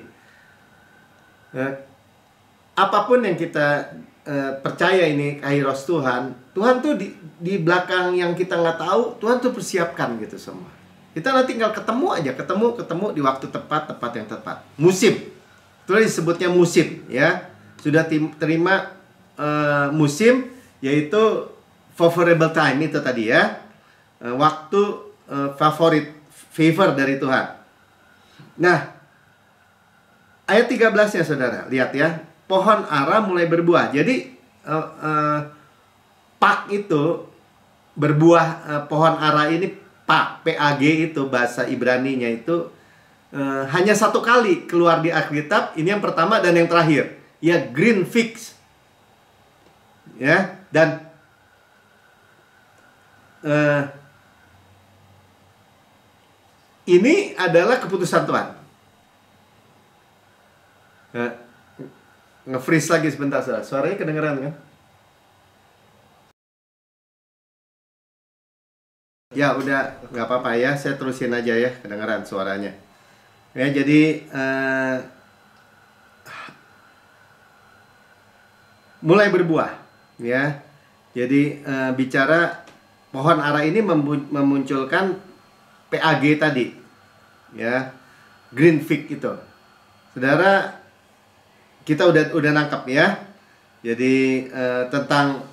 apapun yang kita percaya ini kairos Tuhan, Tuhan tuh di belakang yang kita nggak tahu, Tuhan tuh persiapkan gitu semua. Kita nanti tinggal ketemu aja, ketemu di waktu tepat yang tepat. Musim, itu disebutnya musim ya. Sudah terima musim, yaitu favorable time itu tadi ya, waktu favor dari Tuhan. Nah, ayat 13 ya saudara, lihat ya, pohon ara mulai berbuah. Jadi pak itu berbuah, pohon ara ini pak, PAG itu bahasa Ibraninya itu hanya satu kali keluar di Alkitab. Ini yang pertama dan yang terakhir ya, green figs ya. Dan ini adalah keputusan Tuhan. Nge-freeze lagi sebentar saudara. Suaranya kedengeran kan? Ya udah, nggak apa-apa ya, saya terusin aja ya, kedengeran suaranya. Ya jadi mulai berbuah ya. Jadi bicara pohon ara ini memunculkan PAG tadi ya, green fig itu. Saudara, kita udah nangkap ya. Jadi tentang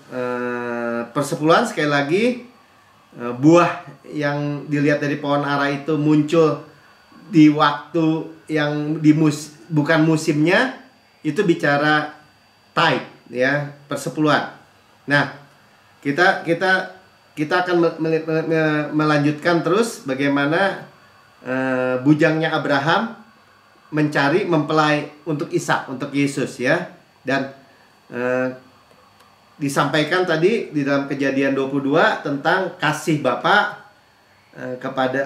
persepuluhan, sekali lagi, buah yang dilihat dari pohon ara itu muncul di waktu yang bukan musimnya, itu bicara tithe ya, persepuluhan. Nah, kita akan melanjutkan terus bagaimana bujangnya Abraham mencari mempelai untuk Ishak, untuk Yesus ya. Dan disampaikan tadi di dalam Kejadian 22 tentang kasih Bapa kepada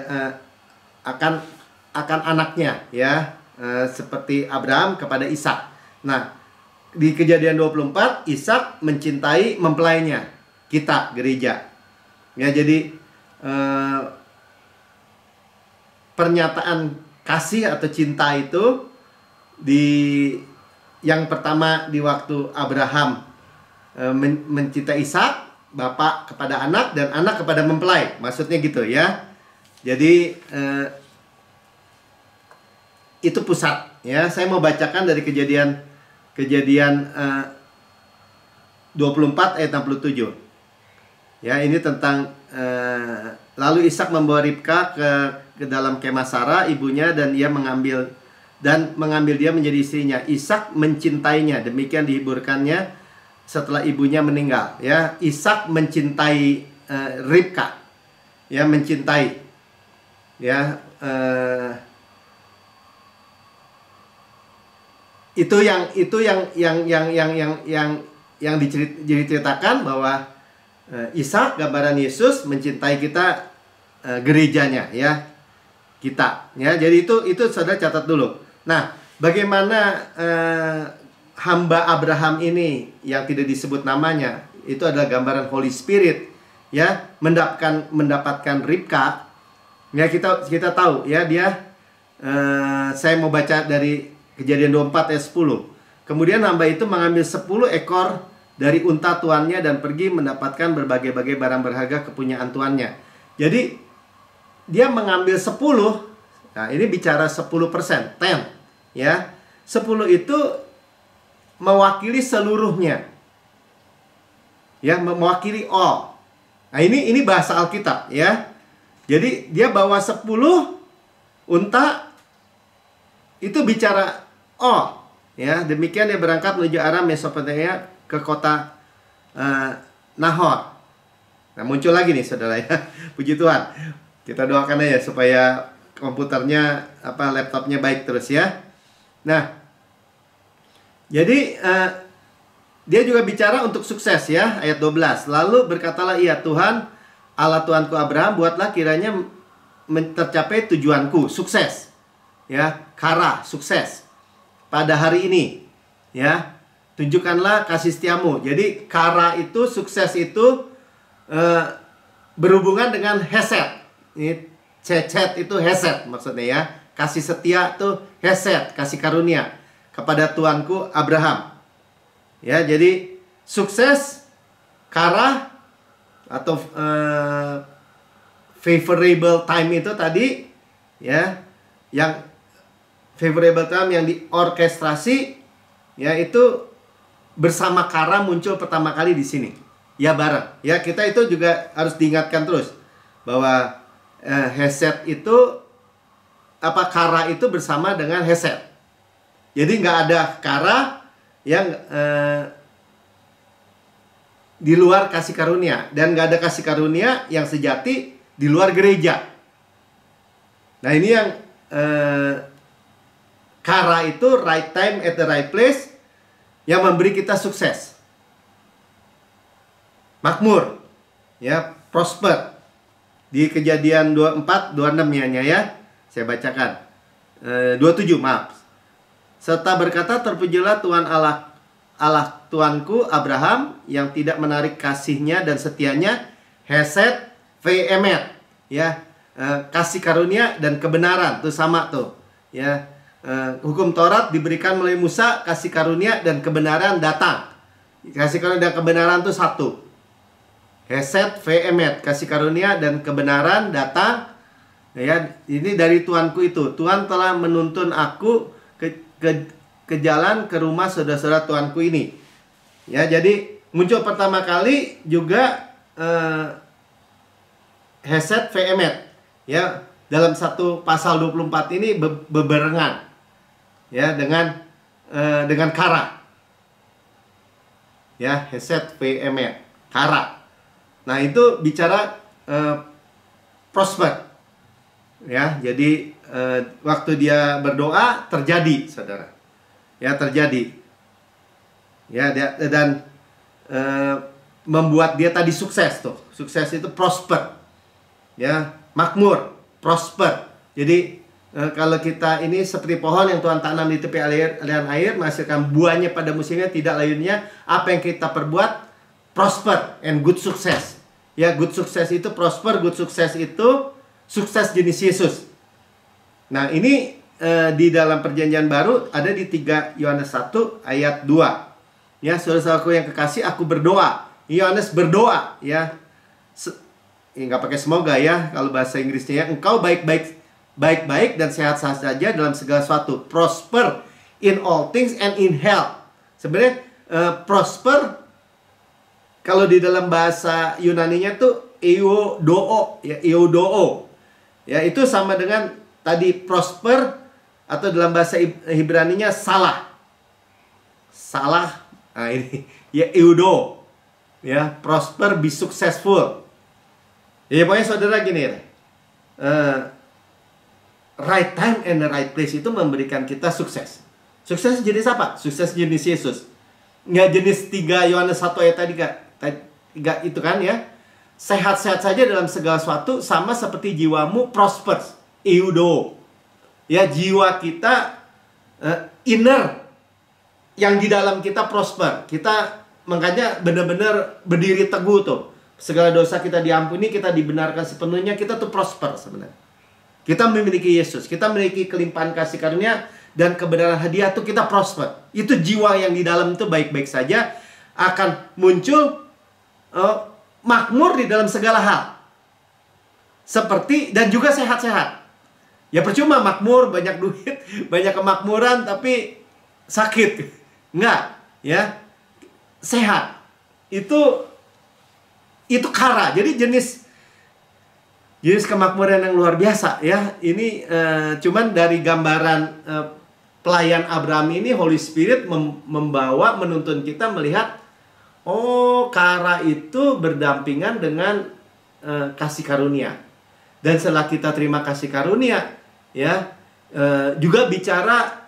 akan anaknya ya, seperti Abraham kepada Ishak. Nah, di Kejadian 24 Ishak mencintai mempelainya, kita gereja. Ya, jadi pernyataan kasih atau cinta itu yang pertama di waktu Abraham mencintai Ishak, bapak kepada anak dan anak kepada mempelai, maksudnya gitu ya. Jadi itu pusat ya. Saya mau bacakan dari Kejadian 24 ayat 67 ya. Ini tentang lalu Ishak membawa Ribka ke dalam kemah Sarah ibunya, dan ia mengambil dia menjadi istrinya. Ishak mencintainya, demikian dihiburkannya setelah ibunya meninggal ya. Ishak mencintai Ribka ya, mencintai ya. Itu yang diceritakan bahwa Ishak gambaran Yesus mencintai kita, gerejanya ya, kita ya. Jadi itu saudara catat dulu. Nah, bagaimana hamba Abraham ini yang tidak disebut namanya, itu adalah gambaran Holy Spirit ya, mendapatkan Ribka ya. Kita tahu ya, dia saya mau baca dari Kejadian 24 ayat 10. Kemudian hamba itu mengambil 10 ekor dari unta tuannya dan pergi mendapatkan berbagai-bagai barang berharga kepunyaan tuannya. Jadi dia mengambil 10. Nah, ini bicara 10%, 10 ya. 10 itu mewakili seluruhnya. Ya, mewakili all. Nah, ini bahasa Alkitab ya. Jadi dia bawa 10 unta, itu bicara all. Ya, demikian dia berangkat menuju arah Mesopotamia ke kota Nahor. Nah, muncul lagi nih saudara ya. Puji Tuhan. Kita doakan aja supaya komputernya laptopnya baik terus ya. Nah, jadi dia juga bicara untuk sukses ya, ayat 12. Lalu berkatalah ia, Tuhan, Allah Tuanku Abraham, buatlah kiranya tercapai tujuanku, sukses. Ya, kara, sukses. Pada hari ini, ya, tunjukkanlah kasih setiamu. Jadi kara itu, sukses itu berhubungan dengan hesed. Ini cecet itu hesed maksudnya ya. Kasih setia itu hesed, kasih karunia kepada Tuanku Abraham. Ya, jadi sukses, kara atau favorable time itu tadi ya, yang favorable time yang diorkestrasi ya, itu bersama kara muncul pertama kali di sini. Ya, bareng. Ya, kita itu juga harus diingatkan terus bahwa hesed itu kara itu bersama dengan hesed. Jadi nggak ada kara yang di luar kasih karunia, dan nggak ada kasih karunia yang sejati di luar gereja. Nah, ini yang kara itu right time at the right place, yang memberi kita sukses, makmur, ya, prosper. Di Kejadian 24, 26 ya, saya bacakan. 27, maaf. Serta berkata, terpujilah Tuhan Allah Tuanku Abraham, yang tidak menarik kasihnya dan setianya, hesed ve'emet, ya, kasih karunia dan kebenaran, tuh sama tuh, ya. Hukum Taurat diberikan melalui Musa, kasih karunia dan kebenaran datang. Kasih karunia dan kebenaran tuh satu. Hesed ve'emet, kasih karunia dan kebenaran datang. Ya, ini dari Tuanku itu. Tuhan telah menuntun aku ke jalan ke rumah saudara-saudara Tuanku ini. Ya, jadi muncul pertama kali juga hesed ve'emet. Ya, dalam satu pasal 24 ini bebarengan. Ya, dengan kara. Ya, hesed ve'emet, kara. Nah, itu bicara prosper. Ya, jadi waktu dia berdoa terjadi, saudara. Ya, terjadi. Ya, dan membuat dia tadi sukses tuh. Sukses itu prosper. Ya, makmur, prosper. Jadi kalau kita ini seperti pohon yang Tuhan tanam di tepi aliran air, menghasilkan buahnya pada musimnya, tidak lainnya apa yang kita perbuat prosper and good success. Ya, good success itu prosper, good success itu sukses jenis Yesus. Nah, ini di dalam perjanjian baru ada di 3 Yohanes 1 ayat 2. Ya, saudara-saudaraku yang kekasih, aku berdoa. Yohanes berdoa, ya. Nggak pakai semoga ya, kalau bahasa Inggrisnya ya. Engkau baik-baik dan sehat-sehat saja dalam segala sesuatu. Prosper in all things and in health. Sebenarnya prosper kalau di dalam bahasa Yunaninya tuh eudoo, ya, eudoo. Ya, itu sama dengan tadi prosper, atau dalam bahasa Ibraninya salah. Salah. Nah, ini ya eudo. Ya, prosper, be successful. Ya, pokoknya saudara gini ya. Right time and the right place itu memberikan kita sukses. Sukses jenis apa? Sukses jenis Yesus. Nggak jenis 3 Yohanes 1 ayat tadi, Gak itu kan ya. Sehat-sehat saja dalam segala sesuatu, sama seperti jiwamu prosper. Eudo. Ya, jiwa kita inner yang di dalam kita prosper. Kita makanya benar-benar berdiri teguh tuh. Segala dosa kita diampuni, kita dibenarkan sepenuhnya, kita tuh prosper sebenarnya. Kita memiliki Yesus, kita memiliki kelimpahan kasih karunia dan kebenaran hadiah, tuh kita prosper. Itu jiwa yang di dalam itu baik-baik saja, akan muncul makmur di dalam segala hal. Seperti, dan juga sehat-sehat. Ya, percuma makmur, banyak duit, banyak kemakmuran, tapi sakit. Enggak, ya. Sehat. Itu Itu kara. Jadi jenis kemakmuran yang luar biasa ya. Ini cuman dari gambaran pelayan Abraham ini, Holy Spirit membawa, menuntun kita melihat, oh, kara itu berdampingan dengan kasih karunia. Dan setelah kita terima kasih karunia, ya, juga bicara,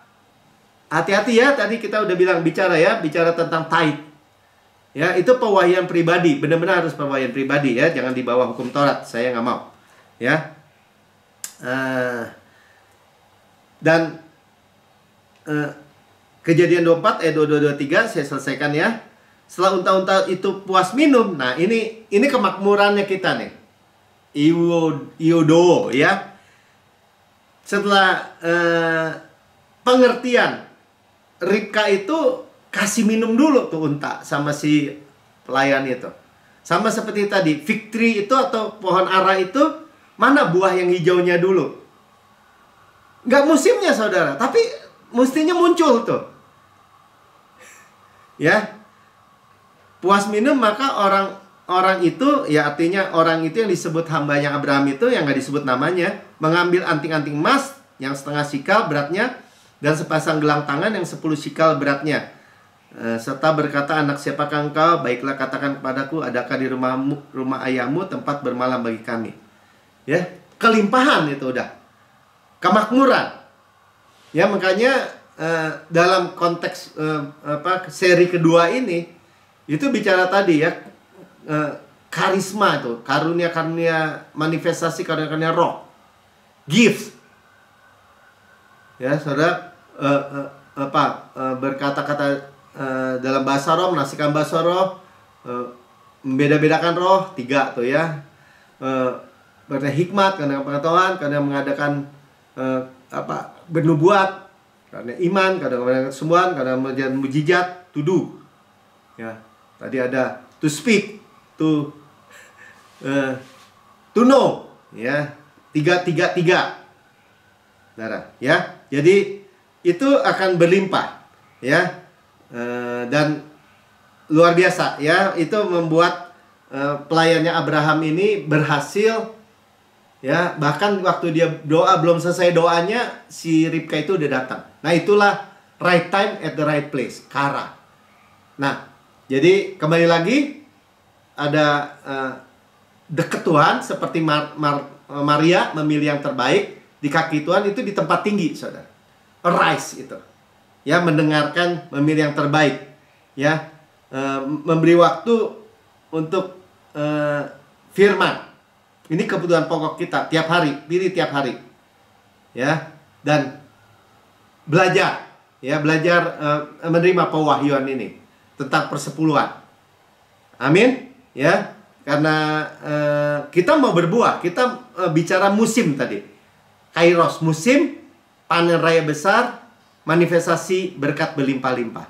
hati-hati ya, tadi kita udah bilang bicara tentang tithe. Ya, itu pewahyuan pribadi, benar-benar harus pewahyuan pribadi ya, jangan di bawah hukum Taurat, saya nggak mau. Ya, dan Kejadian 24 ayat 22-23 saya selesaikan ya. Setelah unta-unta itu puas minum, nah ini kemakmurannya kita nih, Iodo ya. Setelah pengertian, Ribka itu kasih minum dulu tuh unta sama si pelayan itu. Sama seperti tadi, fig tree itu atau pohon ara itu, mana buah yang hijaunya dulu? Nggak musimnya saudara, tapi mestinya muncul tuh. Ya. Puas minum, maka orang itu, ya artinya orang itu yang disebut hambanya Abraham itu, yang nggak disebut namanya, mengambil anting-anting emas yang setengah sikal beratnya, dan sepasang gelang tangan yang 10 sikal beratnya. Serta berkata, anak siapakah engkau? Baiklah katakan kepadaku, adakah di rumah ayahmu tempat bermalam bagi kami? Ya, kelimpahan itu udah. Kemakmuran. Ya, makanya dalam konteks seri kedua ini, itu bicara tadi ya, karisma itu, karunia-karunia manifestasi, karunia-karunia roh, gift. Ya, saudara, berkata-kata dalam bahasa roh, menasikan bahasa roh, membeda-bedakan roh, 3 tuh ya. Karena hikmat, karena pengetahuan, karena mengadakan bernubuat, karena iman, karena kesembuhan, karena menjadi mujizat, to do. Ya, tadi ada to speak, to know, ya, 3. Saudara, ya. Jadi itu akan berlimpah, ya. Dan luar biasa, ya. Itu membuat pelayannya Abraham ini berhasil. Ya, bahkan waktu dia doa, belum selesai doanya, si Ribka itu udah datang. Nah, itulah right time at the right place, kara. Nah, jadi kembali lagi, ada deket Tuhan, seperti Maria memilih yang terbaik di kaki Tuhan, itu di tempat tinggi, saudara. Arise itu, ya, mendengarkan, memilih yang terbaik, ya, memberi waktu untuk firman. Ini kebutuhan pokok kita tiap hari, pilih tiap hari, ya, dan belajar, ya, menerima pewahyuan ini tentang persepuluhan. Amin, ya, karena kita mau berbuah, kita bicara musim tadi, kairos, musim panen raya besar, manifestasi berkat berlimpah-limpah.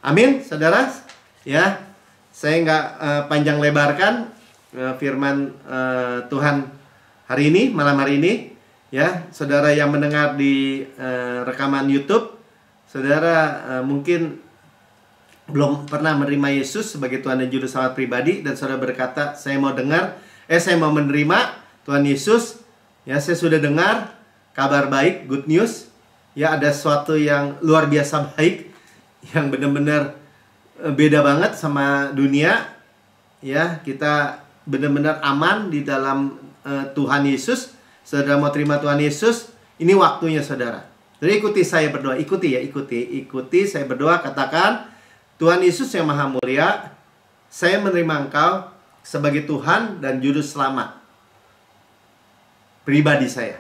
Amin, saudara, ya, saya nggak panjang lebarkan firman Tuhan hari ini, malam hari ini, ya, saudara yang mendengar di rekaman YouTube, saudara mungkin belum pernah menerima Yesus sebagai Tuhan dan Juru Selamat pribadi, dan saudara berkata, saya mau menerima Tuhan Yesus, ya, saya sudah dengar kabar baik, good news, ya, ada sesuatu yang luar biasa baik, yang benar-benar beda banget sama dunia, ya, kita benar-benar aman di dalam Tuhan Yesus. Saudara mau terima Tuhan Yesus, ini waktunya saudara. Jadi ikuti saya berdoa, ikuti saya berdoa, katakan, Tuhan Yesus yang maha mulia, saya menerima Engkau sebagai Tuhan dan Juru Selamat pribadi saya.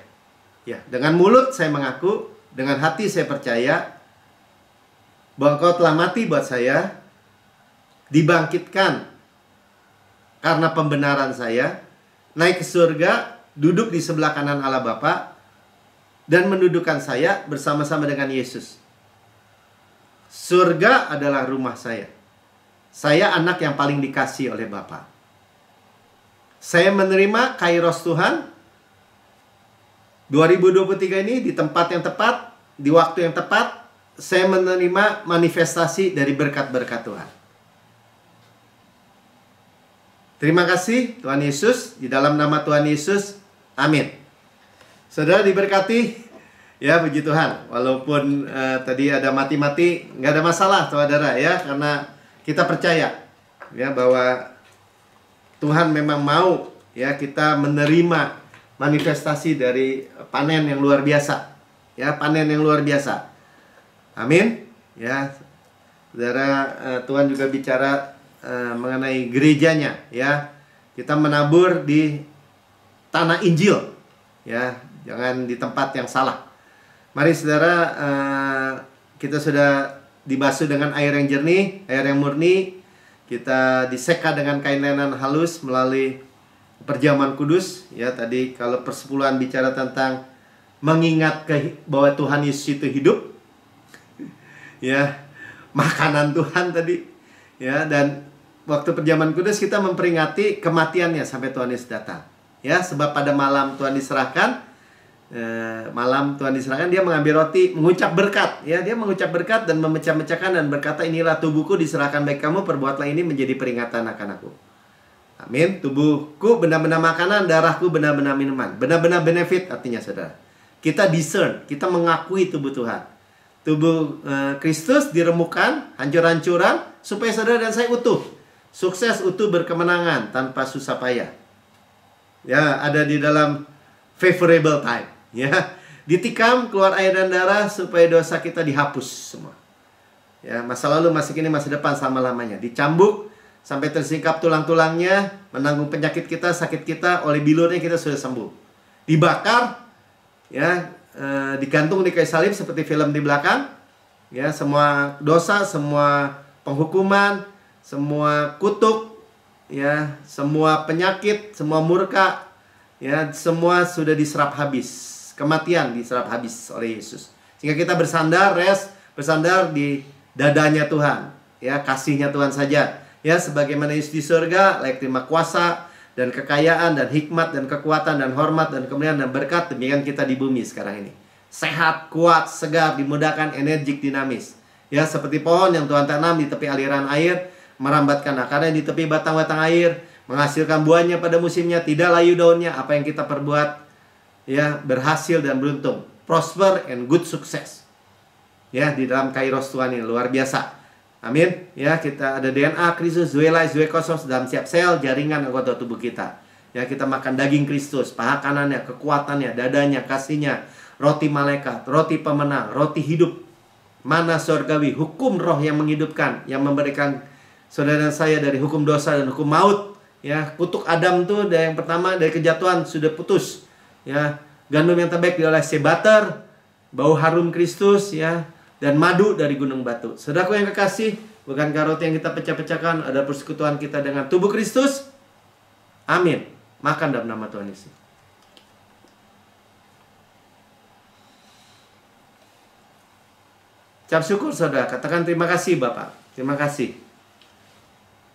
Ya, dengan mulut saya mengaku, dengan hati saya percaya bahwa Engkau telah mati buat saya, dibangkitkan karena pembenaran saya, naik ke surga, duduk di sebelah kanan Allah Bapa, dan mendudukkan saya bersama-sama dengan Yesus. Surga adalah rumah saya. Saya anak yang paling dikasih oleh Bapa. Saya menerima kairos Tuhan 2023 ini di tempat yang tepat, di waktu yang tepat. Saya menerima manifestasi dari berkat-berkat Tuhan. Terima kasih Tuhan Yesus, di dalam nama Tuhan Yesus, amin. Saudara diberkati, ya puji Tuhan. Walaupun tadi ada mati-mati, nggak ada masalah saudara ya, karena kita percaya ya bahwa Tuhan memang mau ya kita menerima manifestasi dari panen yang luar biasa, ya panen yang luar biasa. Amin. Ya, saudara, Tuhan juga bicara mengenai gerejanya, ya kita menabur di tanah Injil, ya jangan di tempat yang salah. Mari saudara, kita sudah dibasuh dengan air yang jernih, air yang murni. Kita diseka dengan kain lenan halus melalui perjamuan kudus. Ya tadi kalau persepuluhan bicara tentang mengingat bahwa Tuhan Yesus itu hidup, ya makanan Tuhan tadi, ya. Dan waktu perjamuan kudus kita memperingati kematiannya sampai Tuhan Yesus datang. Ya sebab pada malam Tuhan diserahkan, dia mengambil roti, mengucap berkat, ya dia mengucap berkat dan memecah-mecahkan dan berkata, inilah tubuhku diserahkan bagi kamu, perbuatlah ini menjadi peringatan akan aku. Amin. Tubuhku benar-benar makanan, darahku benar-benar minuman. Benar-benar benefit artinya saudara. Kita discern, kita mengakui tubuh Tuhan. Tubuh Kristus diremukkan, hancur-hancuran supaya saudara dan saya utuh, sukses, utuh, berkemenangan tanpa susah payah. Ya ada di dalam favorable time. Ya, ditikam, keluar air dan darah supaya dosa kita dihapus semua. Ya, masa lalu, masa kini, masa depan selama-lamanya. Dicambuk sampai tersingkap tulang-tulangnya, menanggung penyakit kita, sakit kita, oleh bilurnya kita sudah sembuh. Dibakar, ya, digantung di kayu salib seperti film di belakang. Ya, semua dosa, semua penghukuman, semua kutuk, ya, semua penyakit, semua murka, ya, semua sudah diserap habis. Kematian diserap habis oleh Yesus. Sehingga kita bersandar, bersandar di dadanya Tuhan. Ya, kasihnya Tuhan saja. Ya, sebagaimana Yesus di surga, layak terima kuasa dan kekayaan dan hikmat dan kekuatan dan hormat dan kemuliaan dan berkat. Demikian kita di bumi sekarang ini. Sehat, kuat, segar, dimudahkan, energik, dinamis. Ya, seperti pohon yang Tuhan tanam di tepi aliran air, merambatkan akarnya di tepi batang-batang air, menghasilkan buahnya pada musimnya, tidak layu daunnya. Apa yang kita perbuat, ya, berhasil dan beruntung, prosper and good success. Ya, di dalam kairos Tuhan ini luar biasa. Amin. Ya, kita ada DNA Kristus, Zoelais, Zoekosos dalam setiap sel, jaringan anggota tubuh kita. Ya, kita makan daging Kristus, paha kanannya, kekuatannya, dadanya, kasihnya, roti malaikat, roti pemenang, roti hidup, mana surgawi, hukum roh yang menghidupkan, yang memberikan saudara dan saya dari hukum dosa dan hukum maut. Ya, kutuk Adam tuh dari yang pertama, dari kejatuhan sudah putus. Ya, gandum yang terbaik diolesi butter, bau harum Kristus, ya, dan madu dari gunung batu. Saudaraku yang kekasih, bukankah roti yang kita pecah-pecahkan ada persekutuan kita dengan tubuh Kristus? Amin. Makan dalam nama Tuhan Yesus. Ucap syukur saudara, katakan terima kasih Bapak. Terima kasih.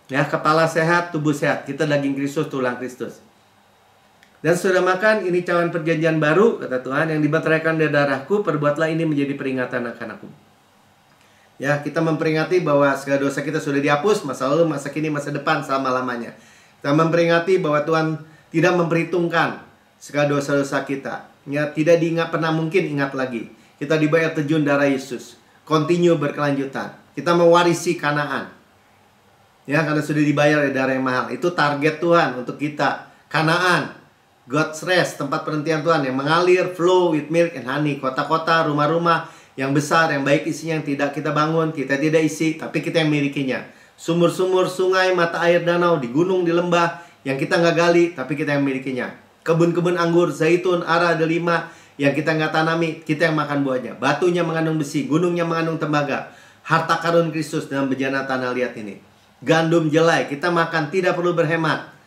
Ya, kepala sehat, tubuh sehat. Kita daging Kristus, tulang Kristus. Dan sudah makan, ini cawan perjanjian baru, kata Tuhan, yang dibateraikan dari darahku, perbuatlah ini menjadi peringatan akan aku. Ya, kita memperingati bahwa segala dosa kita sudah dihapus, masa lalu, masa kini, masa depan, selama-lamanya. Kita memperingati bahwa Tuhan tidak memperhitungkan segala dosa-dosa kita. Ya, tidak diingat, pernah mungkin ingat lagi. Kita dibayar terjun darah Yesus. Continue berkelanjutan. Kita mewarisi Kanaan. Ya, karena sudah dibayar dari darah yang mahal. Itu target Tuhan untuk kita. Kanaan. God's rest, tempat perhentian Tuhan yang mengalir, flow with milk and honey. Kota-kota, rumah-rumah yang besar, yang baik isinya, yang tidak kita bangun, kita tidak isi, tapi kita yang milikinya. Sumur-sumur, sungai, mata air, danau, di gunung, di lembah, yang kita nggak gali, tapi kita yang milikinya. Kebun-kebun anggur, zaitun, ara, delima, yang kita nggak tanami, kita yang makan buahnya. Batunya mengandung besi, gunungnya mengandung tembaga. Harta karun Kristus dalam bejana tanah liat ini. Gandum jelai, kita makan, tidak perlu berhemat.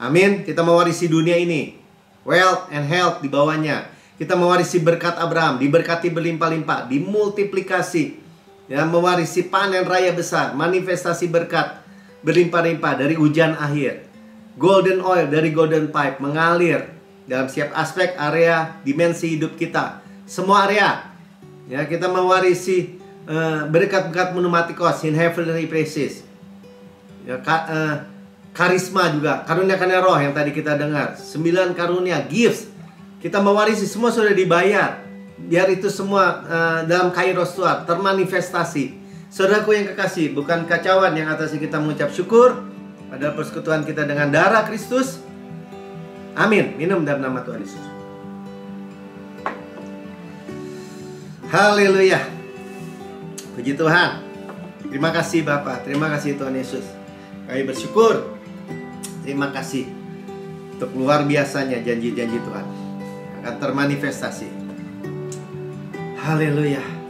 Amin. Kita mewarisi dunia ini, wealth and health di bawahnya. Kita mewarisi berkat Abraham, diberkati berlimpah-limpah, dimultiplikasi, ya, mewarisi panen raya besar, manifestasi berkat berlimpah-limpah dari hujan akhir. Golden oil dari golden pipe mengalir dalam setiap aspek, area, dimensi hidup kita, semua area. Ya, kita mewarisi berkat-berkat pneumatikos in heavenly places. Ya, Karisma juga, karunia-karunia roh yang tadi kita dengar. 9 karunia, gifts. Kita mewarisi, semua sudah dibayar. Biar itu semua dalam kairos Tuhan termanifestasi. Saudaraku yang kekasih, bukan kacauan yang atasnya kita mengucap syukur pada persekutuan kita dengan darah Kristus. Amin. Minum dalam nama Tuhan Yesus. Haleluya. Puji Tuhan. Terima kasih Bapa, terima kasih Tuhan Yesus. Kami bersyukur. Terima kasih untuk luar biasanya janji-janji Tuhan akan termanifestasi. Haleluya.